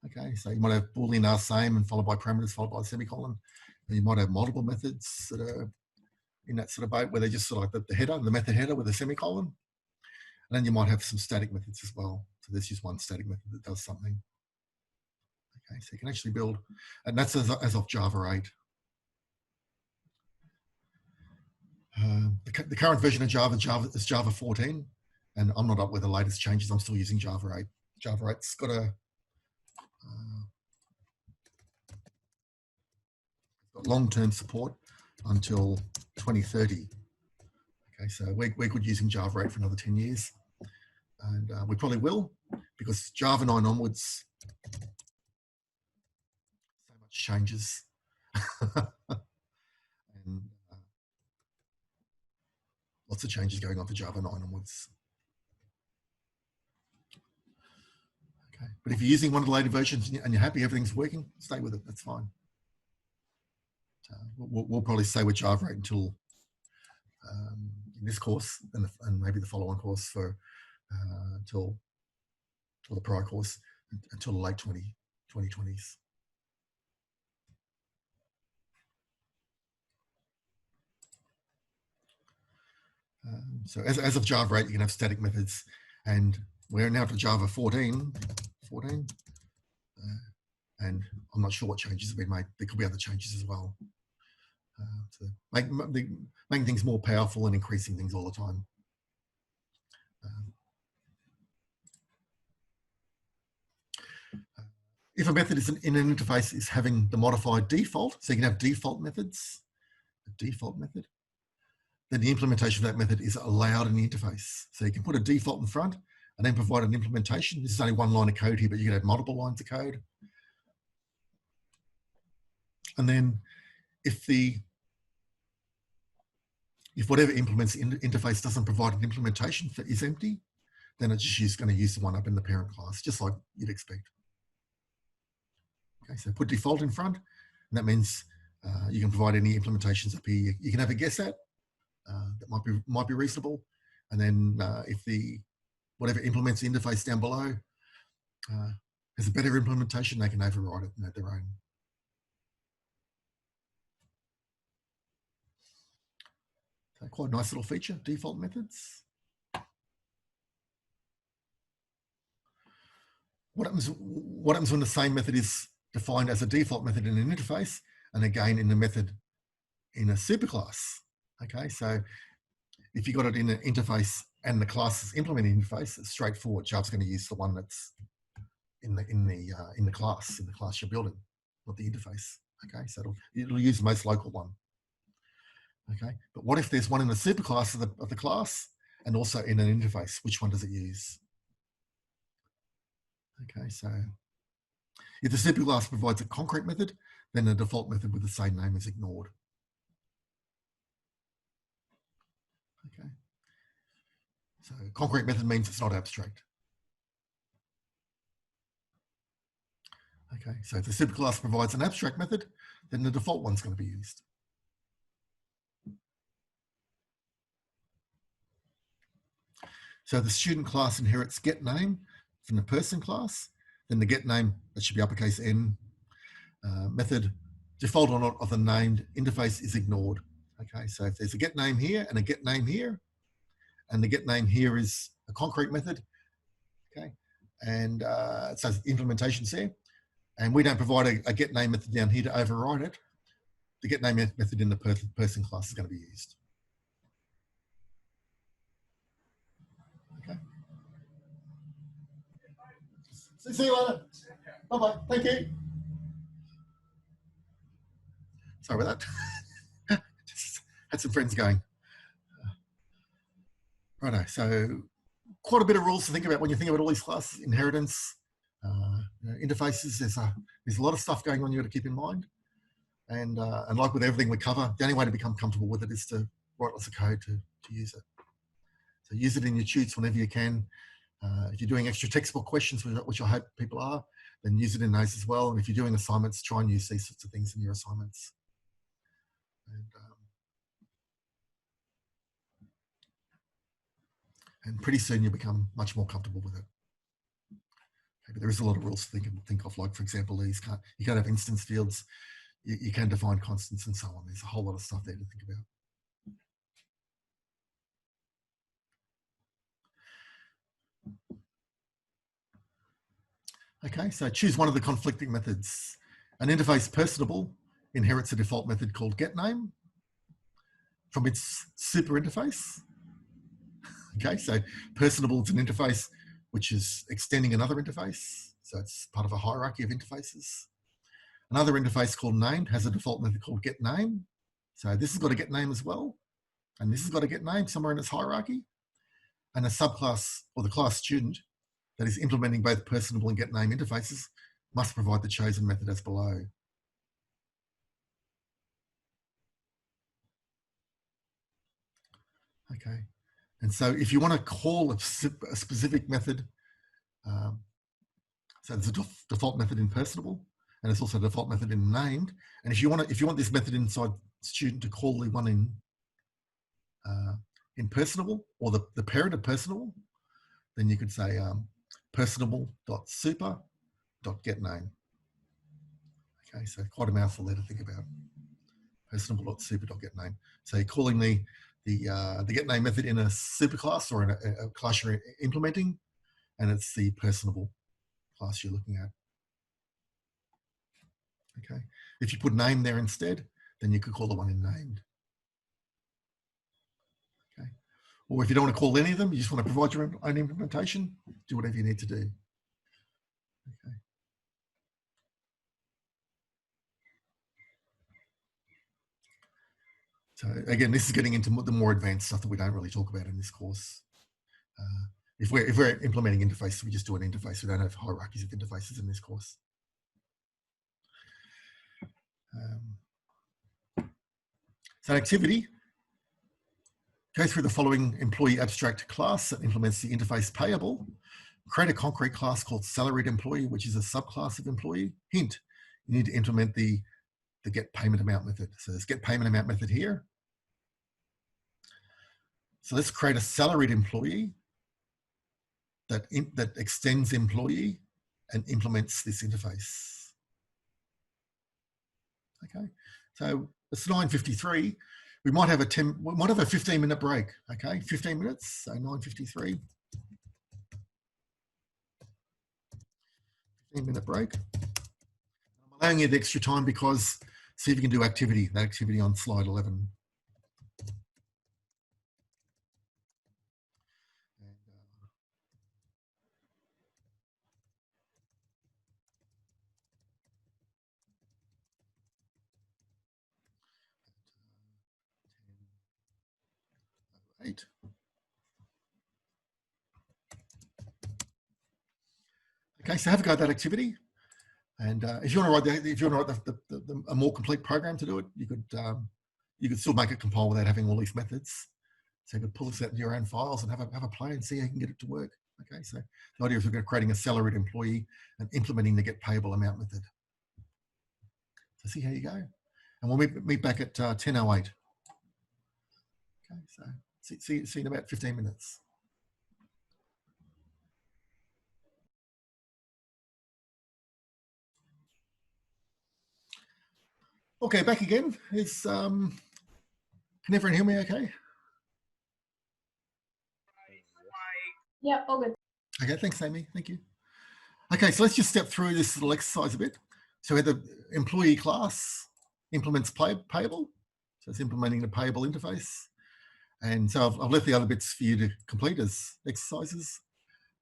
S1: Okay, so you might have Boolean are same and followed by parameters followed by a semicolon. And you might have multiple methods that are in that sort of boat where they just sort of like the header, the method header with a semicolon. And then you might have some static methods as well. So there's just one static method that does something. Okay, so you can actually build, and that's as of Java 8. The current version of Java is Java 14, and I'm not up with the latest changes. I'm still using Java 8. Java 8's got a long-term support until 2030. Okay, so we're good using Java 8 for another 10 years, and we probably will, because Java 9 onwards, so much changes. And lots of changes going on for Java 9 onwards. Okay, but if you're using one of the later versions and you're happy, everything's working, stay with it, that's fine. We'll probably stay with Java 8 until in this course and maybe the following course for until the prior course until the late 2020s. So as of Java 8, you can have static methods, and we're now to Java 14, and I'm not sure what changes have been made. There could be other changes as well. So making things more powerful and increasing things all the time. If a method is in an interface is having the modified default, so you can have default methods, a default method, then the implementation of that method is allowed in the interface. So you can put a default in front and then provide an implementation. This is only one line of code here, but you can have multiple lines of code. And then if whatever implements the interface doesn't provide an implementation that is empty, then it's just going to use the one up in the parent class, just like you'd expect. Okay, so put default in front, and that means you can provide any implementations up here. You can have a guess at that might be reasonable, and then if whatever implements the interface down below has a better implementation, they can override it and add their own. So quite a nice little feature, default methods. What happens when the same method is defined as a default method in an interface, and again in a method in a superclass? Okay, so if you got it in an interface and the class is implementing interface, it's straightforward. Java's going to use the one that's in the class you're building, not the interface. Okay, so it'll use the most local one. Okay, but what if there's one in the superclass of the class and also in an interface? Which one does it use? Okay, so if the superclass provides a concrete method, then the default method with the same name is ignored. Okay, so concrete method means it's not abstract. Okay, so if the superclass provides an abstract method, then the default one's going to be used. So the student class inherits getName from the person class, then the getName, that should be uppercase N, method default or not of the named interface is ignored. Okay, so if there's a getName here and a getName here, and the getName here is a concrete method, okay, and it says implementation's there, and we don't provide a getName method down here to override it, the getName method in the person class is going to be used. Okay. See you later. Bye-bye. Thank you. Sorry about that. Just had some friends going. Righto, so quite a bit of rules to think about when you think about all these classes, inheritance, interfaces. There's a lot of stuff going on you got to keep in mind. And like with everything we cover, the only way to become comfortable with it is to write lots of code to use it. So use it in your tutes whenever you can. If you're doing extra textbook questions, which I hope people are, then use it in those as well. And if you're doing assignments, try and use these sorts of things in your assignments. And pretty soon you'll become much more comfortable with it. Okay, but there is a lot of rules to think of, like for example, you can't have instance fields, you can define constants and so on. There's a whole lot of stuff there to think about. Okay, so choose one of the conflicting methods. An interface personable inherits a default method called getName from its super interface. Okay, so personable is an interface which is extending another interface. So it's part of a hierarchy of interfaces. Another interface called named has a default method called getName. So this has got a getName as well. And this has got a getName somewhere in its hierarchy. And a subclass or the class student that is implementing both personable and getName interfaces must provide the chosen method as below. Okay, and so if you want to call a specific method, so there's a default method in personable, and it's also a default method in named. And if you want this method inside student to call the one in personable or the parent of personable, then you could say personable.super.getName. Okay, so quite a mouthful there to think about. Personable.super.getName. So you're calling the getName method in a superclass or in a class you're implementing, and it's the personable class you're looking at. Okay, if you put name there instead, then you could call the one in named. Okay, or if you don't want to call any of them, you just want to provide your own implementation, do whatever you need to do. Okay. So again, this is getting into the more advanced stuff that we don't really talk about in this course. If we're implementing interface, we just do an interface. We don't have hierarchies of interfaces in this course. So activity, go through the following employee abstract class that implements the interface payable. Create a concrete class called salaried employee, which is a subclass of employee. Hint, you need to implement the get payment amount method. So there's get payment amount method here. So let's create a salaried employee that extends employee and implements this interface. Okay, so it's 9:53. We might have a 15-minute break. Okay, 15 minutes. So 9:53. 15-minute break. I'm allowing you the extra time because see if you can do activity. That activity on slide 11. 8. Okay, so have a go at that activity, and if you want to write a more complete program to do it, you could still make it compile without having all these methods. So you could pull this out into your own files and have a play and see how you can get it to work. Okay, so the idea is we're creating a salaried employee and implementing the get payable amount method. So see how you go, and we'll meet back at 10:08. Okay, so see you in about 15 minutes. Okay, back again. Can everyone hear me okay?
S4: Yeah, all good.
S1: Okay, thanks, Amy. Thank you. Okay, so let's just step through this little exercise a bit. So we have the employee class implements payable. So it's implementing the payable interface. And so I've left the other bits for you to complete as exercises.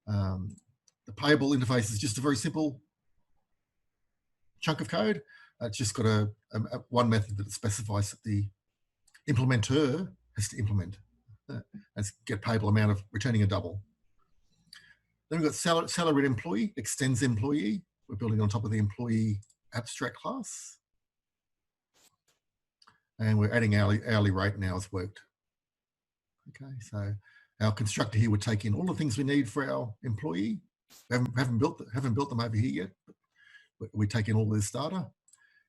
S1: The payable interface is just a very simple chunk of code. It's just got one method that specifies that the implementer has to implement. That's get payable amount of returning a double. Then we've got salaried employee, extends employee. We're building on top of the employee abstract class. And we're adding hourly rate now as worked. Okay, so our constructor here would take in all the things we need for our employee. We haven't built them over here yet, but we take in all this data,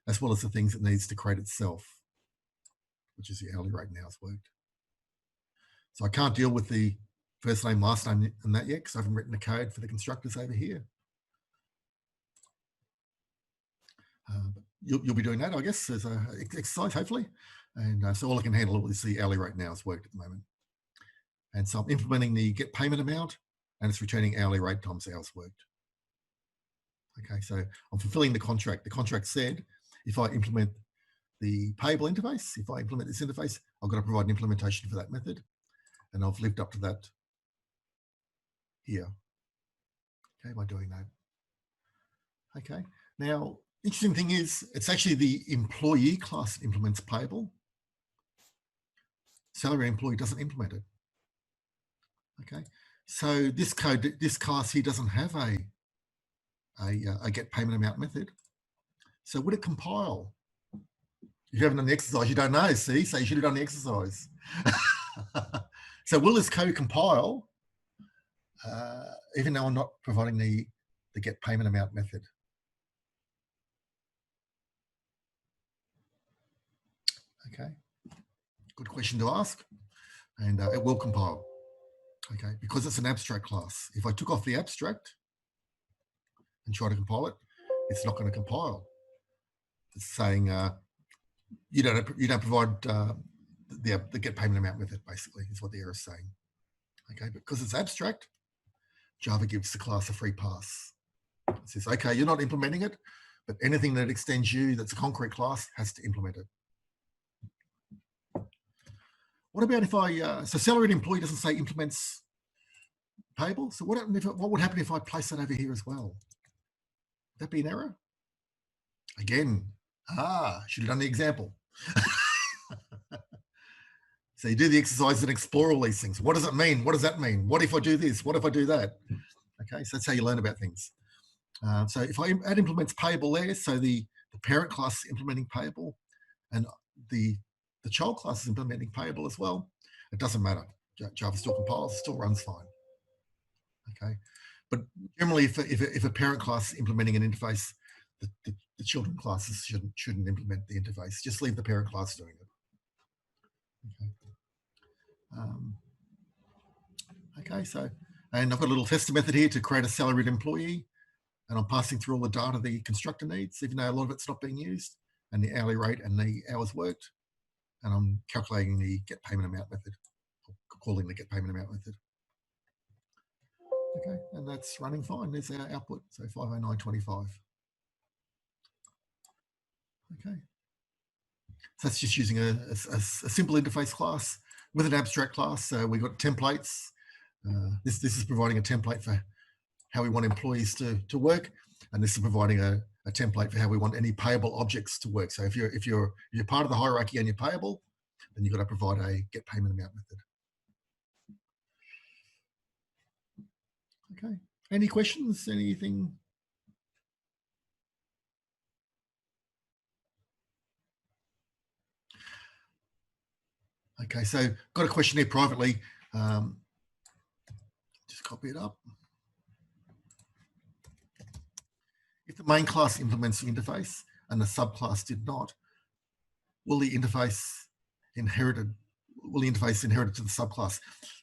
S1: as well as the things it needs to create itself, which is the hourly rate now as worked. So I can't deal with the first name, last name, and that yet, because I haven't written the code for the constructors over here. You'll be doing that, I guess, as an exercise, hopefully. And so all I can handle is the hourly rate now as worked at the moment. And so I'm implementing the get payment amount, and it's returning hourly rate times hours worked. Okay, so I'm fulfilling the contract. The contract said, if I implement the payable interface, if I implement this interface, I've got to provide an implementation for that method. And I've lived up to that here. Okay, by doing that. Okay, now, interesting thing is, it's actually the employee class that implements payable. Salary employee doesn't implement it. Okay, so this class here doesn't have a get payment amount method. So would it compile? If you haven't done the exercise, you don't know, see? So you should have done the exercise. So will this code compile, even though I'm not providing the get payment amount method? Okay, good question to ask. And it will compile, okay, because it's an abstract class. If I took off the abstract and try to compile it, it's not going to compile. It's saying you don't provide the get payment amount method, basically, is what the error is saying. Okay, because it's abstract, Java gives the class a free pass. It says, okay, you're not implementing it, but anything that extends you that's a concrete class has to implement it. What about if I, so salaried employee doesn't say implements payable. So what would happen if I place that over here as well? Would that be an error? Again, should have done the example. So you do the exercise and explore all these things. What does it mean? What does that mean? What if I do this? What if I do that? Okay, so that's how you learn about things. So if I add implements payable there, so the parent class is implementing payable and the child class is implementing payable as well, it doesn't matter. Java still compiles, still runs fine. Okay, but generally if a parent class is implementing an interface, the children classes shouldn't implement the interface. Just leave the parent class doing it. Okay. Okay, so, and I've got a little tester method here to create a salaried employee, and I'm passing through all the data the constructor needs, even though a lot of it's not being used, and the hourly rate and the hours worked, and I'm calculating the get payment amount method, or calling the get payment amount method. Okay, and that's running fine. There's our output, so 509.25. Okay, so that's just using a simple interface class with an abstract class. So we've got templates. This is providing a template for how we want employees to work, and this is providing a template for how we want any payable objects to work. So if you're part of the hierarchy and you're payable, then you've got to provide a get payment amount method. Okay. Any questions? Anything? Okay, so got a question here privately. Just copy it up. If the main class implements the interface and the subclass did not, will the interface inherit to the subclass?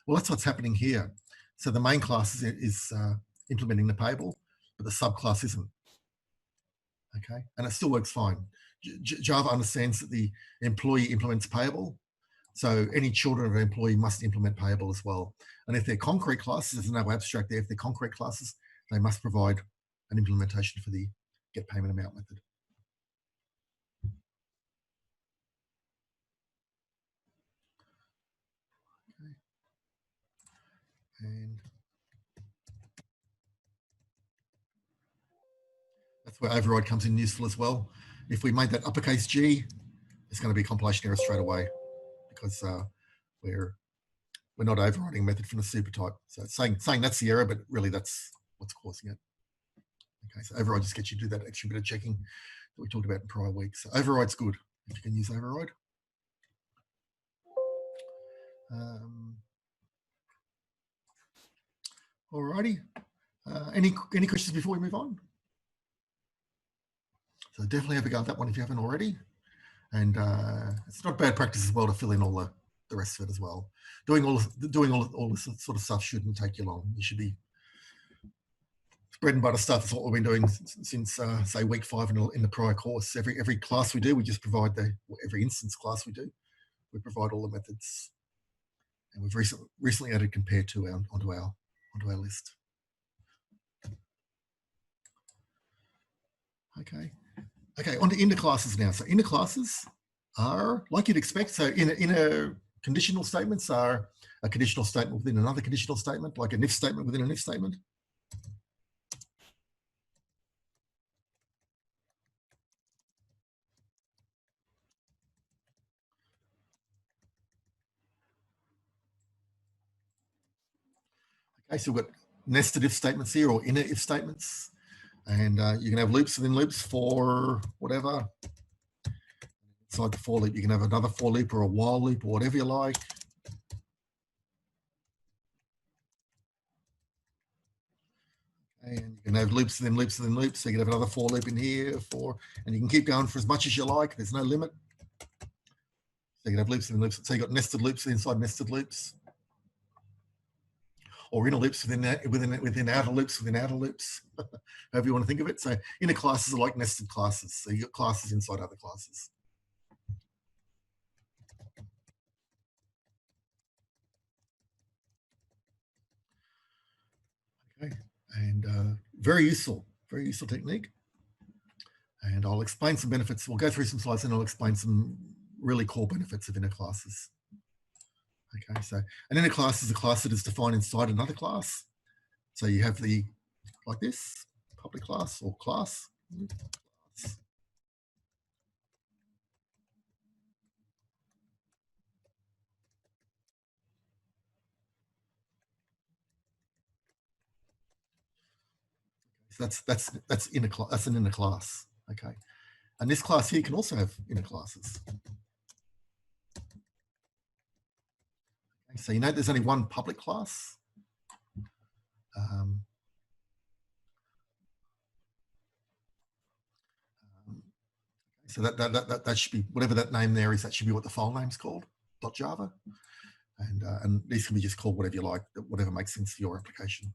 S1: Well, that's what's happening here. So the main class is implementing the payable, but the subclass isn't. Okay, and it still works fine. Java understands that the employee implements payable, so any children of an employee must implement payable as well. And if they're concrete classes, there's no abstract there. If they're concrete classes, they must provide an implementation for the get payment amount method. Okay. And that's where override comes in useful as well. If we made that uppercase G, it's going to be a compilation error straight away because we're not overriding a method from the super type. So it's saying that's the error, but really that's what's causing it. Okay, so override just gets you to do that extra bit of checking that we talked about in prior weeks. So override's good if you can use override. Alrighty. Any questions before we move on? So definitely have a go at that one if you haven't already. And it's not bad practice as well to fill in all the rest of it as well. Doing all this sort of stuff shouldn't take you long. You should be bread and butter stuff. Is what we've been doing since say week 5 in the prior course. Every class we do, we just provide every instance class we do, we provide all the methods. And we've recently added compare to onto our list. Okay, on to inner classes now. So inner classes are like you'd expect. So inner conditional statements are a conditional statement within another conditional statement, like an if statement within an if statement. Okay, so we've got nested if statements here or inner if statements. And you can have loops within loops for whatever. Inside the for loop, you can have another for loop or a while loop or whatever you like. And you can have loops within loops within loops. So you can have another for loop in here and you can keep going for as much as you like. There's no limit. So you can have loops within loops. So you've got nested loops inside nested loops. Or inner loops within outer loops within outer loops, however you want to think of it. So inner classes are like nested classes. So you've got classes inside other classes. Okay, and very useful technique. And I'll explain some benefits. We'll go through some slides and I'll explain some really core benefits of inner classes. Okay, so an inner class is a class that is defined inside another class. So you have the, like this, public class or class. So that's inner class. That's an inner class. Okay, and this class here can also have inner classes. Okay, so you know there's only one public class. So that should be whatever that name there is. That should be what the file name's called. .java, and these can be just called whatever you like, whatever makes sense for your application.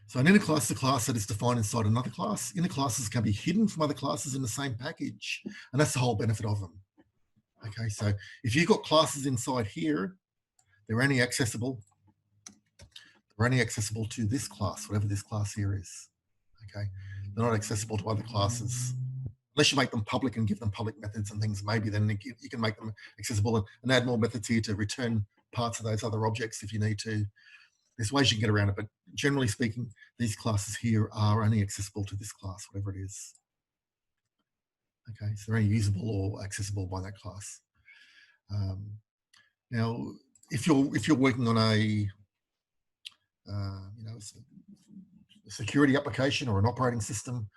S1: So an inner class is a class that is defined inside another class. Inner classes can be hidden from other classes in the same package, and that's the whole benefit of them. Okay, so if you've got classes inside here, they're only accessible to this class, whatever this class here is. Okay, they're not accessible to other classes. Unless you make them public and give them public methods and things, maybe then you can make them accessible and add more methods here to return parts of those other objects if you need to. There's ways you can get around it, but generally speaking, these classes here are only accessible to this class, whatever it is. Okay, so they're only usable or accessible by that class. Now, if you're working on a security application or an operating system,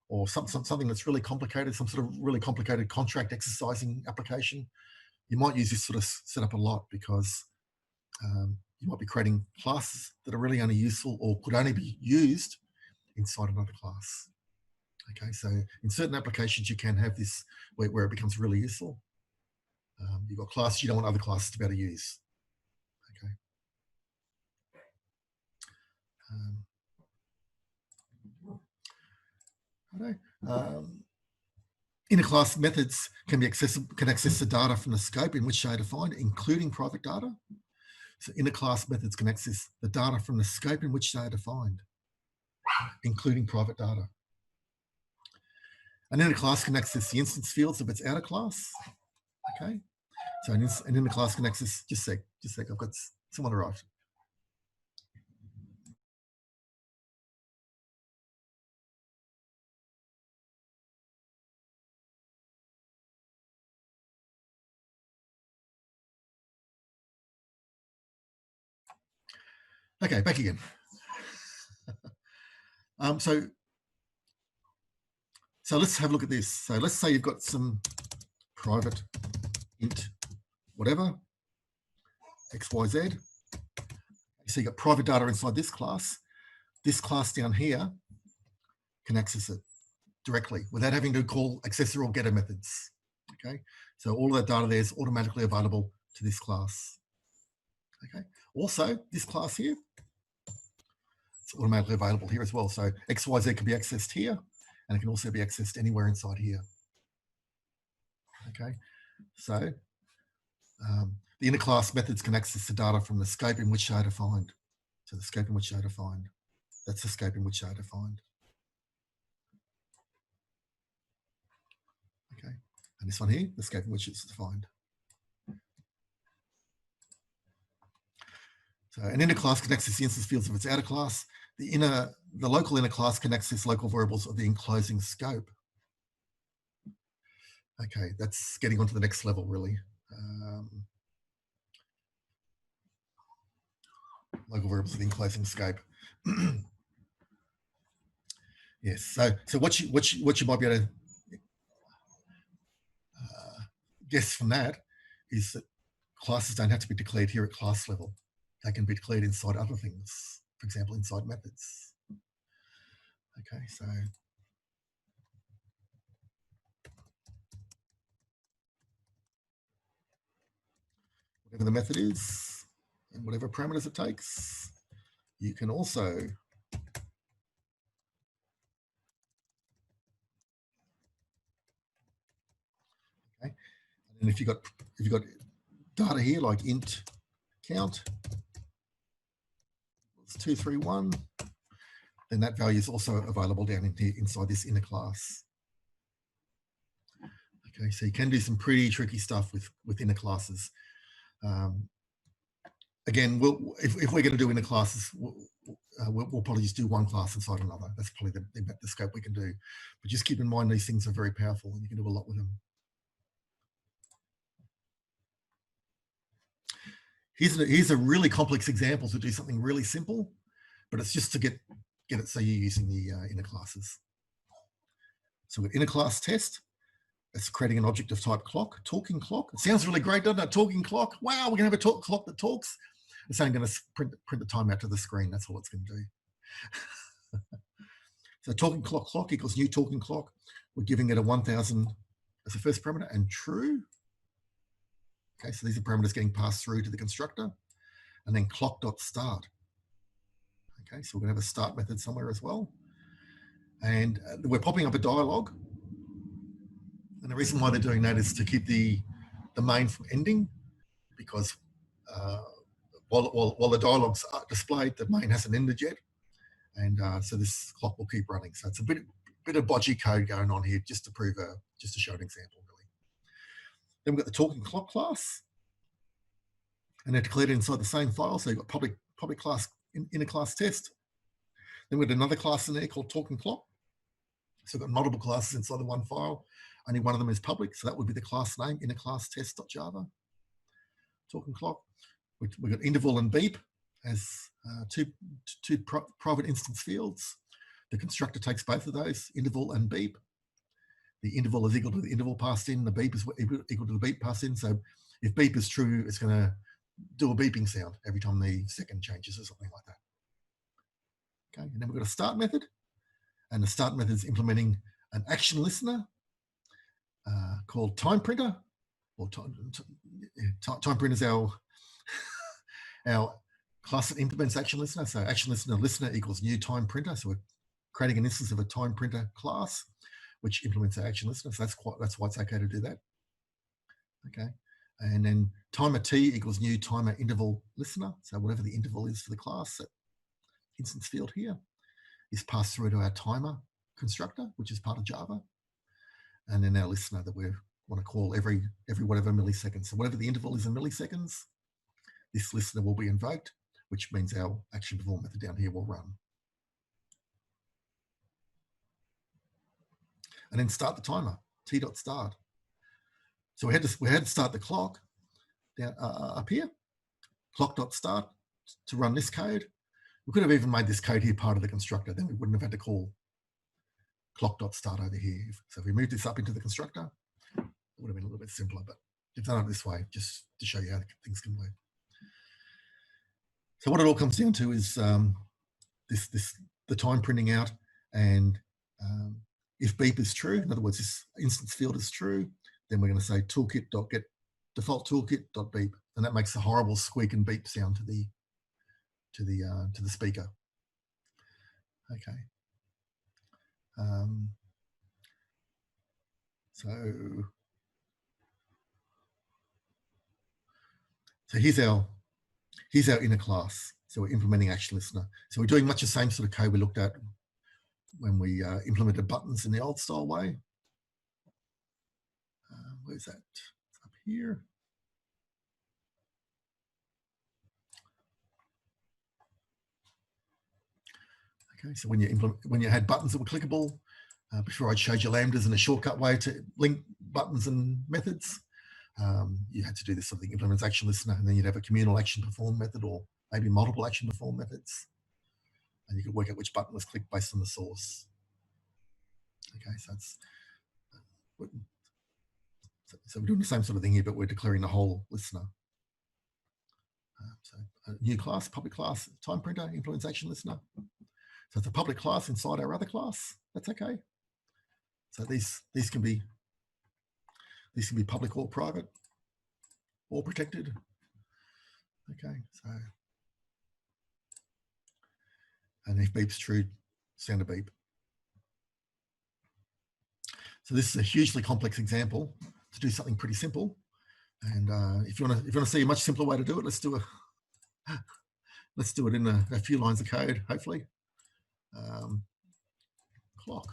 S1: or something that's really complicated, some sort of really complicated contract exercising application, you might use this sort of setup a lot because you might be creating classes that are really only useful or could only be used inside another class. Okay, so in certain applications, you can have this where it becomes really useful. You've got classes you don't want other classes to be able to use. Okay. Inner class methods can access the data from the scope in which they are defined, including private data. So inner class methods can access the data from the scope in which they are defined, including private data. An inner class can access the instance fields of its outer class. Okay, so an inner class can access, just a sec, I've got someone arrived. Okay, back again. So let's have a look at this. So let's say you've got some private int whatever, XYZ. So you've got private data inside this class. This class down here can access it directly without having to call accessor or getter methods. Okay, so all of that data there is automatically available to this class. Okay, also this class here, it's automatically available here as well. So XYZ can be accessed here, and it can also be accessed anywhere inside here. Okay, so the inner class methods can access the data from the scope in which they are defined. So the scope in which they are defined, that's the scope in which they are defined. Okay, and this one here, the scope in which it's defined. So an inner class can access the instance fields of its outer class. The local inner class can access local variables of the enclosing scope. Okay, that's getting on to the next level, really. Local variables of the enclosing scope. Yes. So what you might be able to guess from that is that classes don't have to be declared here at class level. They can be declared inside other things, for example, inside methods. Okay, so whatever the method is and whatever parameters it takes, you can also okay. And if you've got data here like int count is 231, then that value is also available down in here inside this inner class. Okay, so you can do some pretty tricky stuff with inner classes. Again, if we're going to do inner classes, we'll probably just do one class inside another. That's probably the scope we can do. But just keep in mind these things are very powerful and you can do a lot with them. Here's a really complex example to do something really simple, but it's just to get it so you're using the inner classes. So with inner class test, it's creating an object of type clock, talking clock. It sounds really great, doesn't it? Talking clock. Wow, we're going to have a clock that talks. It's only going to print the time out to the screen. That's all it's going to do. So talking clock equals new talking clock. We're giving it a 1000 as the first parameter and true. Okay, so these are parameters getting passed through to the constructor, and then clock.start. Okay, so we're going to have a start method somewhere as well. And we're popping up a dialog. And the reason why they're doing that is to keep the main from ending, because while the dialogues are displayed, the main hasn't ended yet. And so this clock will keep running. So it's a bit of bodgy code going on here just to prove just to show an example, really. Then we've got the talking clock class, and they're declared inside the same file. So you've got public class, inner class test. Then we've got another class in there called talking clock. So we've got multiple classes inside the one file. Only one of them is public, so that would be the class name, inner class test.java. Talking clock. We've got interval and beep as two private instance fields. The constructor takes both of those, interval and beep. The interval is equal to the interval passed in, the beep is equal to the beep passed in. So if beep is true, it's going to do a beeping sound every time the second changes or something like that. Okay, and then we've got a start method, and the start method is implementing an action listener called time printer, or time printer is our class that implements action listener. So action listener equals new time printer. So we're creating an instance of a time printer class which implements our action listener. So that's why it's okay to do that. Okay, and then timer t equals new timer interval listener. So whatever the interval is for the class, that instance field here is passed through to our timer constructor, which is part of Java, and then our listener that we want to call every whatever milliseconds. So whatever the interval is in milliseconds, this listener will be invoked, which means our action perform method down here will run. And then start the timer, t.start. So we had to start the clock down up here, clock.start to run this code. We could have even made this code here part of the constructor, then we wouldn't have had to call clock.start over here. So if we moved this up into the constructor, it would have been a little bit simpler, but we've done it this way just to show you how things can work. So what it all comes down to is the time printing out, and if beep is true, in other words, this instance field is true, then we're going to say toolkit.get default toolkit.beep, and that makes a horrible squeak and beep sound to the speaker. Okay. So here's our inner class. So we're implementing action listener. So we're doing much the same sort of code we looked at when we implemented buttons in the old style way. Where's that? It's up here. Okay, so when you had buttons that were clickable, before I showed you lambdas and a shortcut way to link buttons and methods, you had to do this sort of thing, implements action listener, and then you'd have a communal action perform method, or maybe multiple action perform methods, and you could work out which button was clicked based on the source. Okay, so it's so we're doing the same sort of thing here, but we're declaring the whole listener. So a new class, public class, time printer implements action listener. So it's a public class inside our other class. That's okay. So these can be public or private or protected. Okay, so and if beep's true, sound a beep. So this is a hugely complex example to do something pretty simple. And if you want to see a much simpler way to do it, let's do Let's do it in a few lines of code, hopefully. Clock.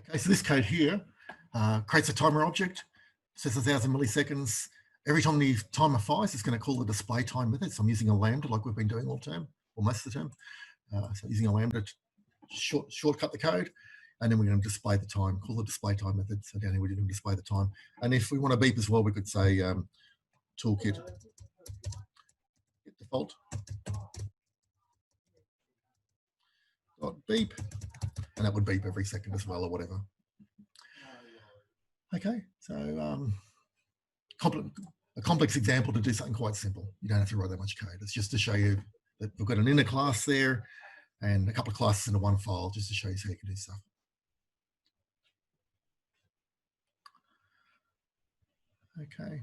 S1: Okay, so this code here creates a timer object, says 1,000 milliseconds. Every time the timer fires, it's going to call the display time method. So I'm using a lambda like we've been doing all term, or most of the term. So using a lambda to shortcut the code, and then we're going to display the time, call the display time method. So down here we're going to display the time. And if we want to beep as well, we could say toolkit default dot beep, and that would beep every second as well, or whatever. Okay, so a complex example to do something quite simple. You don't have to write that much code. It's just to show you that we've got an inner class there and a couple of classes into one file, just to show you how you can do stuff. Okay.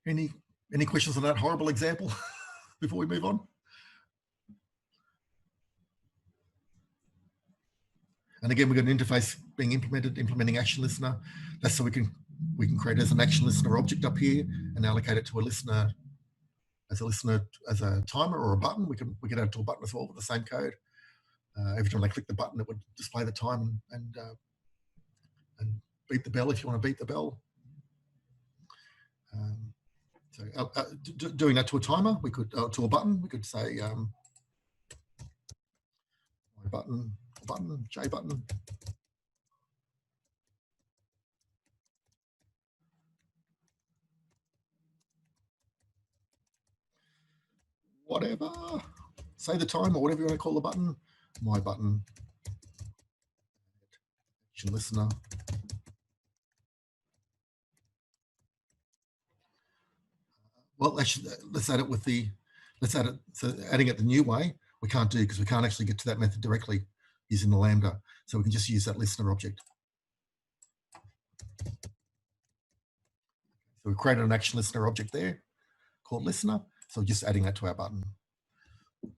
S1: Any questions on that horrible example before we move on? And again, we've got an interface being implementing action listener. That's so we can create as an action listener object up here and allocate it to a listener as a timer or a button. We can add it to a button as well with the same code. Every time they click the button, it would display the time and beep the bell if you want to beep the bell. Doing that to a timer, we could to a button. We could say button, J button. Whatever. Say the time or whatever you want to call the button. My button. Action listener. Well, actually, let's add it. So adding it the new way, we can't do because we can't actually get to that method directly using the lambda. So we can just use that listener object. So we've created an action listener object there called listener. So we're just adding that to our button.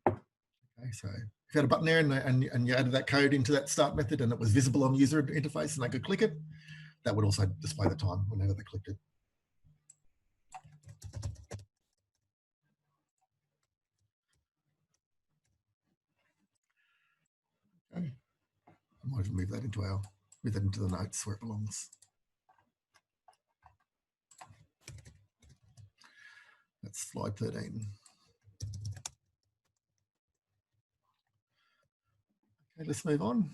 S1: Okay, so if you had a button there and you added that code into that start method and it was visible on the user interface and they could click it, that would also display the time whenever they clicked it. Okay. I might even move that into the notes where it belongs. That's slide 13. Okay, let's move on.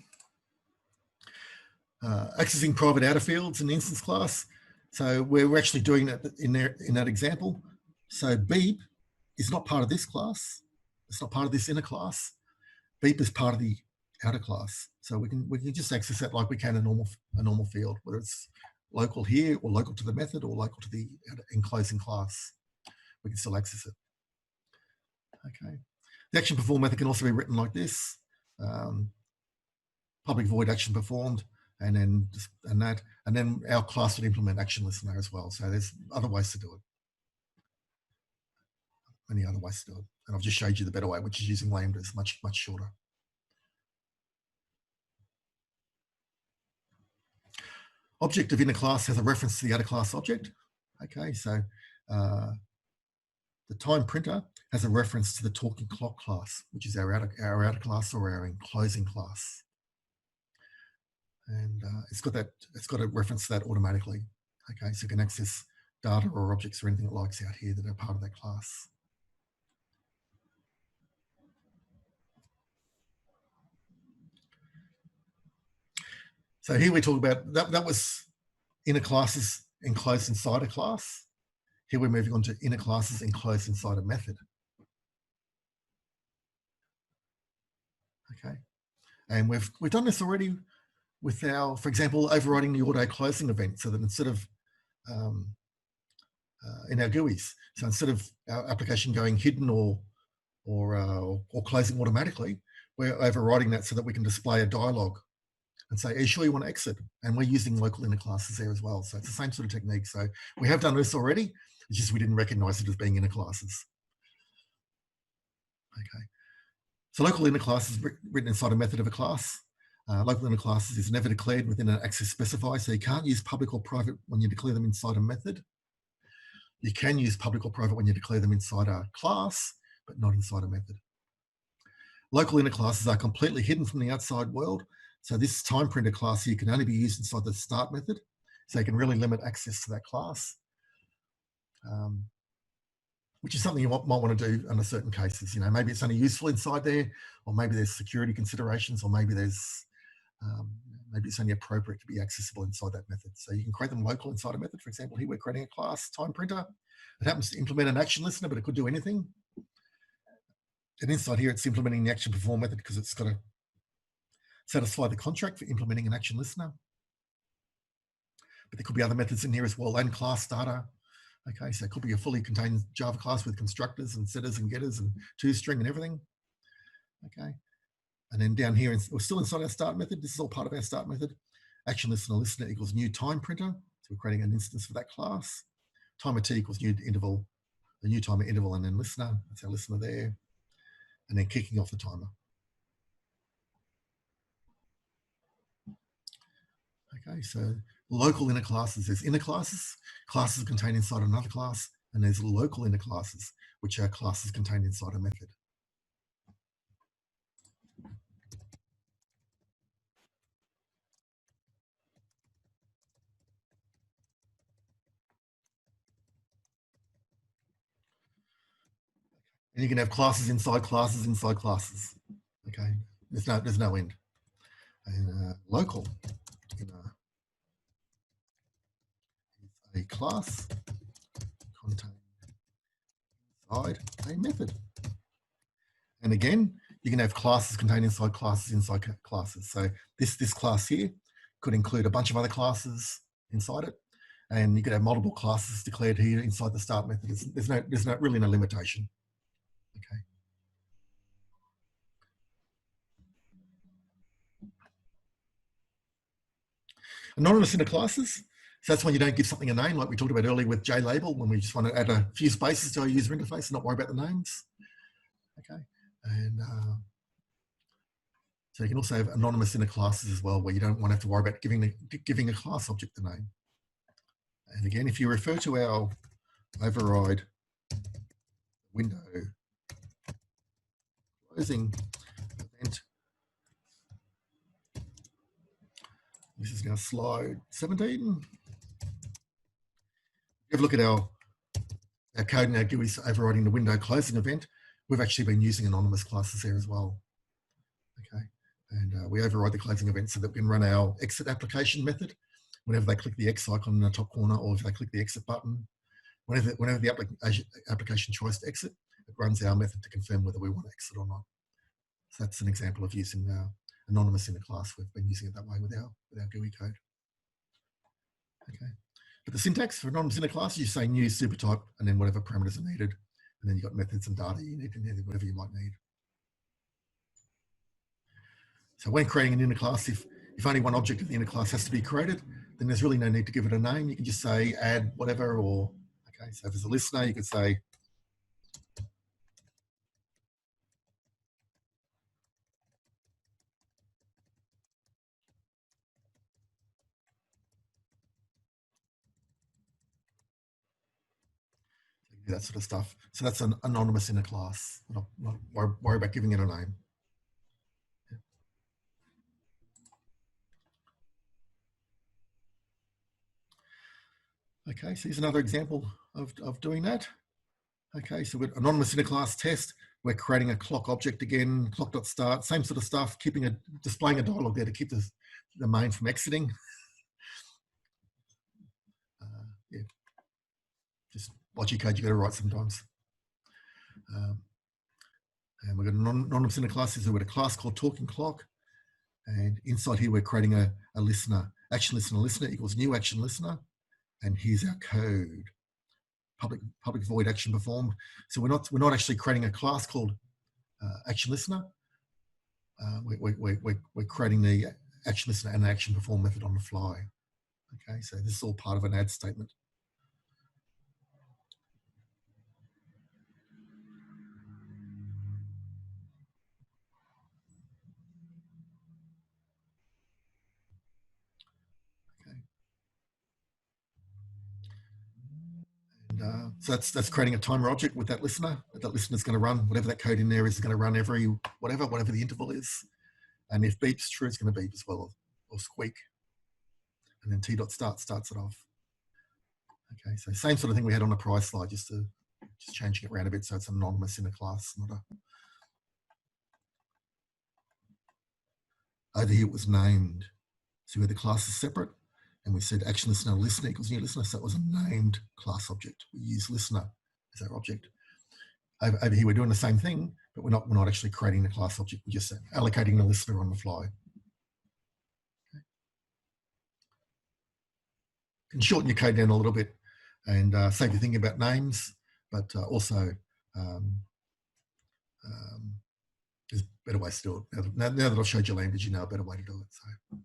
S1: Accessing private outer fields in the instance class. So we're actually doing that in that example. So beep is not part of this class. It's not part of this inner class. Beep is part of the outer class. So we can just access that like we can a normal field, whether it's local here or local to the method or local to the enclosing class. We can still access it. Okay. The action perform method can also be written like this. Public void action performed, and then our class would implement action listener as well. So there's other ways to do it. Many other ways to do it. And I've just showed you the better way, which is using lambdas, much shorter. Object of inner class has a reference to the outer class object. Okay, so the time printer has a reference to the talking clock class, which is our outer class or our enclosing class. And it's got a reference to that automatically. Okay, so you can access data or objects or anything it likes out here that are part of that class. So here we talk about, that was inner classes enclosed inside a class. Here we're moving on to inner classes enclosed inside a method. Okay, and we've done this already with our, for example, overriding the auto closing event, so that instead of in our GUIs, so instead of our application going hidden or closing automatically, we're overriding that so that we can display a dialog and say, are you sure you want to exit? And we're using local inner classes there as well. So it's the same sort of technique. So we have done this already. It's just we didn't recognize it as being inner classes. Okay. So local inner classes written inside a method of a class. Local inner classes is never declared within an access specifier. So you can't use public or private when you declare them inside a method. You can use public or private when you declare them inside a class, but not inside a method. Local inner classes are completely hidden from the outside world. So this time printer class here can only be used inside the start method. So you can really limit access to that class, which is something you might want to do under certain cases. You know, maybe it's only useful inside there, or maybe there's security considerations, or maybe there's maybe it's only appropriate to be accessible inside that method. So you can create them local inside a method. For example, here we're creating a class time printer. It happens to implement an action listener, but it could do anything. And inside here, it's implementing the action perform method because it's got to satisfy the contract for implementing an action listener. But there could be other methods in here as well, and class data. Okay, so it could be a fully contained Java class with constructors and setters and getters and toString and everything. Okay, and then down here, we're still inside our start method. This is all part of our start method. Action listener equals new time printer. So we're creating an instance for that class. Timer T equals new interval, the new timer interval, and then listener. That's our listener there. And then kicking off the timer. Okay, so local inner classes, there's inner classes, classes contained inside another class, and there's local inner classes, which are classes contained inside a method. And you can have classes inside classes inside classes. Okay, there's no end. And local inner is a class contained inside a method. And again, you can have classes contained inside classes. So this class here could include a bunch of other classes inside it, and you could have multiple classes declared here inside the start method. There's really no limitation. Okay. Anonymous inner classes. So that's when you don't give something a name, like we talked about earlier with JLabel, when we just want to add a few spaces to our user interface and not worry about the names. Okay. And so you can also have anonymous inner classes as well, where you don't want to have to worry about giving a class object a name. And again, if you refer to our override window closing event, this is now slide 17. If you look at our code in our GUIs overriding the window closing event, we've actually been using anonymous classes there as well. Okay, and we override the closing event so that we can run our exit application method whenever they click the X icon in the top corner, or if they click the exit button. Whenever the application tries to exit, it runs our method to confirm whether we want to exit or not. So that's an example of using anonymous in a class. We've been using it that way with our GUI code. Okay, but the syntax for anonymous in a class, you say new super type and then whatever parameters are needed, and then you've got methods and data you need, and whatever you might need. So when creating an inner class, if only one object of the inner class has to be created, then there's really no need to give it a name. You can just say add whatever, or okay, so if there's a listener, you could say that sort of stuff. So that's an anonymous inner class. Not worry about giving it a name. Okay, so here's another example of doing that. Okay, so with anonymous inner class test, we're creating a clock object again, clock.start, same sort of stuff, displaying a dialog there to keep the the main from exiting. Yeah, just logic code you got to write sometimes. And we've got anonymous inner classes. We've got a class called Talking Clock. And inside here, we're creating a listener. Action listener equals new action listener. And here's our code. Public void action performed. So we're not actually creating a class called action listener. We're creating the action listener and the action perform method on the fly. Okay, so this is all part of an add statement. So that's creating a timer object with that listener. That listener is going to run whatever that code in there is going to run every whatever the interval is. And if beep's true, it's going to beep as well, or squeak. And then t.start starts it off. Okay, so same sort of thing we had on the prior slide, just changing it around a bit so it's anonymous in a class, not a. Over here it was named. So we had the classes separate. And we said action listener equals new listener. So it was a named class object. We use listener as our object. Over here, we're doing the same thing, but we're not actually creating the class object. We're just allocating the listener on the fly. Okay. You can shorten your code down a little bit and save you thinking about names, but also there's better ways to do it. Now that I've showed you language, you know a better way to do it. So.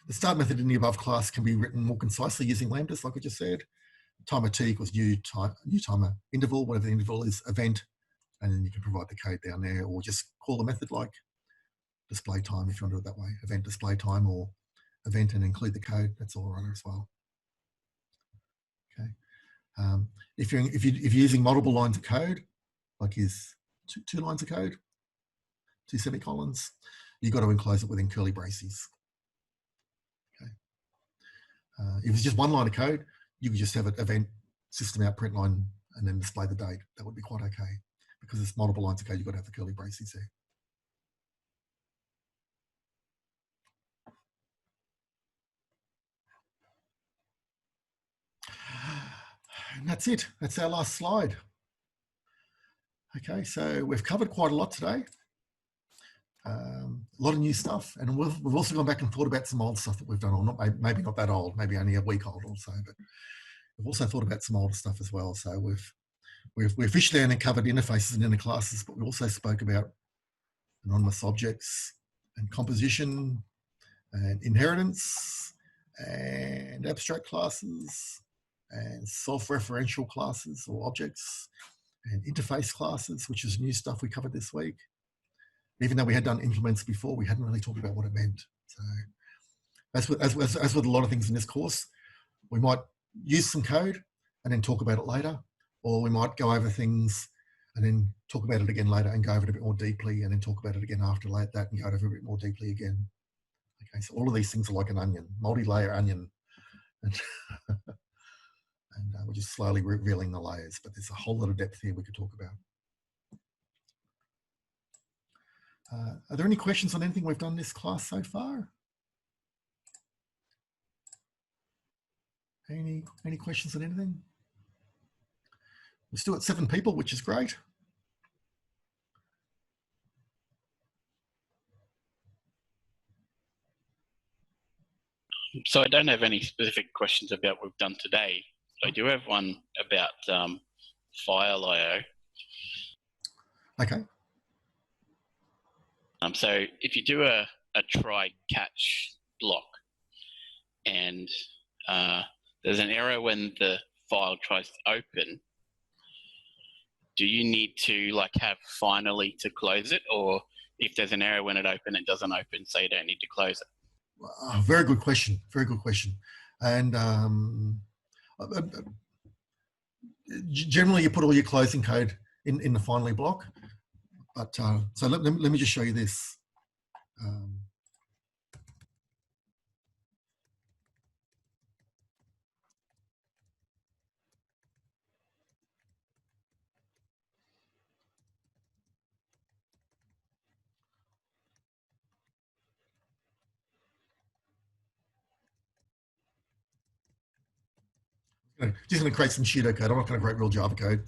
S1: The start method in the above class can be written more concisely using lambdas, like I just said. Timer t equals new timer interval, whatever the interval is, event, and then you can provide the code down there, or just call the method like display time if you want to do it that way. Event display time, or event and include the code. That's all right as well. Okay. If you're using multiple lines of code, like is two lines of code, 2 semicolons, you've got to enclose it within curly braces. If it's just one line of code, you could just have an event system out print line and then display the date. That would be quite okay. Because it's multiple lines of code, you've got to have the curly braces there. And that's it. That's our last slide. Okay, so we've covered quite a lot today. A lot of new stuff, and we've also gone back and thought about some old stuff that we've done, or not, maybe not that old, maybe only a week old or so, but we've also thought about some older stuff as well. So we've officially only covered interfaces and inner classes, but we also spoke about anonymous objects and composition and inheritance and abstract classes and self-referential classes or objects and interface classes, which is new stuff we covered this week. Even though we had done implements before, we hadn't really talked about what it meant. So as with a lot of things in this course, we might use some code and then talk about it later, or we might go over things and then talk about it again later and go over it a bit more deeply and then talk about it again after that and go over it a bit more deeply again. Okay, so all of these things are like an onion, multi-layer onion. And, we're just slowly revealing the layers, but there's a whole lot of depth here we could talk about. Are there any questions on anything we've done in this class so far? Any questions on anything? We're still at 7 people, which is great.
S2: So I don't have any specific questions about what we've done today. I do have one about file IO.
S1: Okay.
S2: So if you do a try catch block and there's an error when the file tries to open, do you need to like have finally to close it, or if there's an error when it opens, it doesn't open, so you don't need to close it?
S1: Very good question. Very good question. And generally, you put all your closing code in the finally block. But so let me just show you this. Just going to create some pseudocode. I'm not going to create real Java code.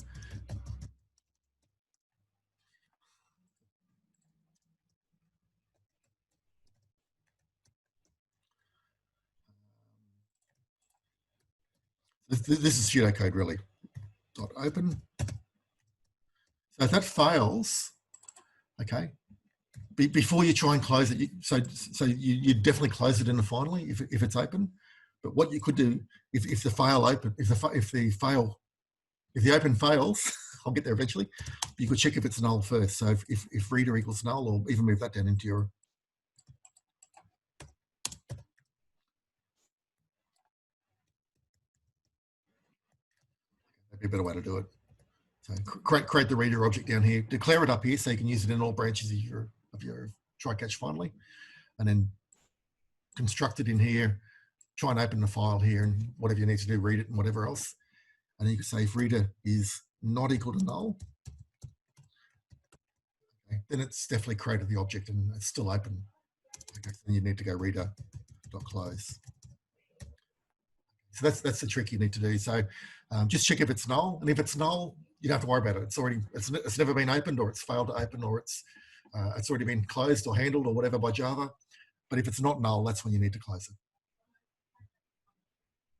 S1: This is pseudocode really. Dot open. So if that fails, okay, before you try and close it, you definitely close it in the finally if it's open. But what you could do if the open fails, I'll get there eventually. You could check if it's null first. So if reader equals null, or even move that down into your. That'd be a better way to do it. So create the reader object down here, declare it up here so you can use it in all branches of your try-catch finally, and then construct it in here, try and open the file here, and whatever you need to do, read it and whatever else. And then you can say if reader is not equal to null, okay, then it's definitely created the object and it's still open. Okay, so then you need to go reader.close. So that's the trick you need to do. So just check if it's null, and if it's null, you don't have to worry about it. It's never been opened, or it's failed to open, or it's already been closed or handled or whatever by Java. But if it's not null, that's when you need to close it.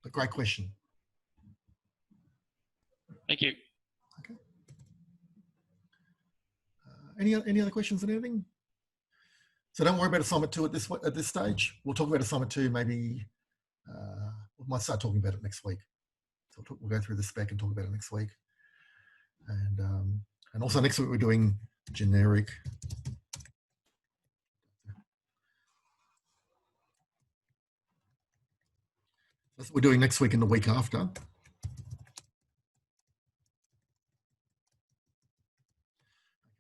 S1: But great question.
S2: Thank you.
S1: Okay. Any other questions on anything? So don't worry about assignment 2 at this stage. We'll talk about assignment 2 maybe. We might start talking about it next week. So we'll go through the spec and talk about it next week. And also next week we're doing generic. That's what we're doing next week and the week after.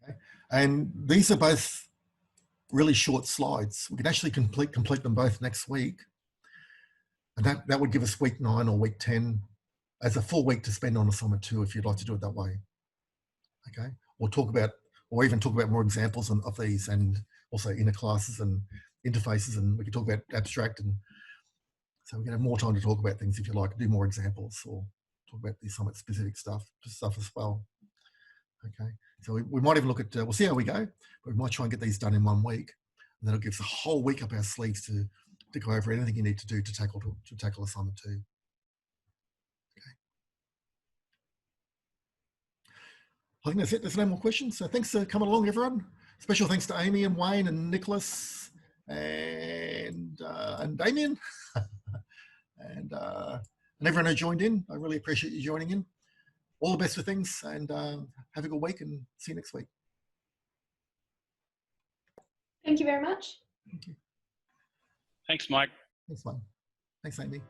S1: Okay. And these are both really short slides. We can actually complete them both next week. And that would give us week 9 or week 10 as a full week to spend on assignment 2 if you'd like to do it that way. Okay. Or even talk about more examples of these, and also inner classes and interfaces, and we can talk about abstract, and so we can have more time to talk about things if you like, do more examples or talk about the assignment specific stuff as well. Okay. So we might even look at, we'll see how we go, but we might try and get these done in 1 week, and that'll give us a whole week up our sleeves to go over anything you need to do to tackle assignment 2. Okay. I think that's it. There's no more questions. So thanks for coming along, everyone. Special thanks to Amy and Wayne and Nicholas and Damien and everyone who joined in. I really appreciate you joining in. All the best for things, and have a good week, and see you next week.
S4: Thank you very much.
S1: Thank you.
S2: Thanks, Mike.
S1: Thanks, Wayne. Thanks, Amy.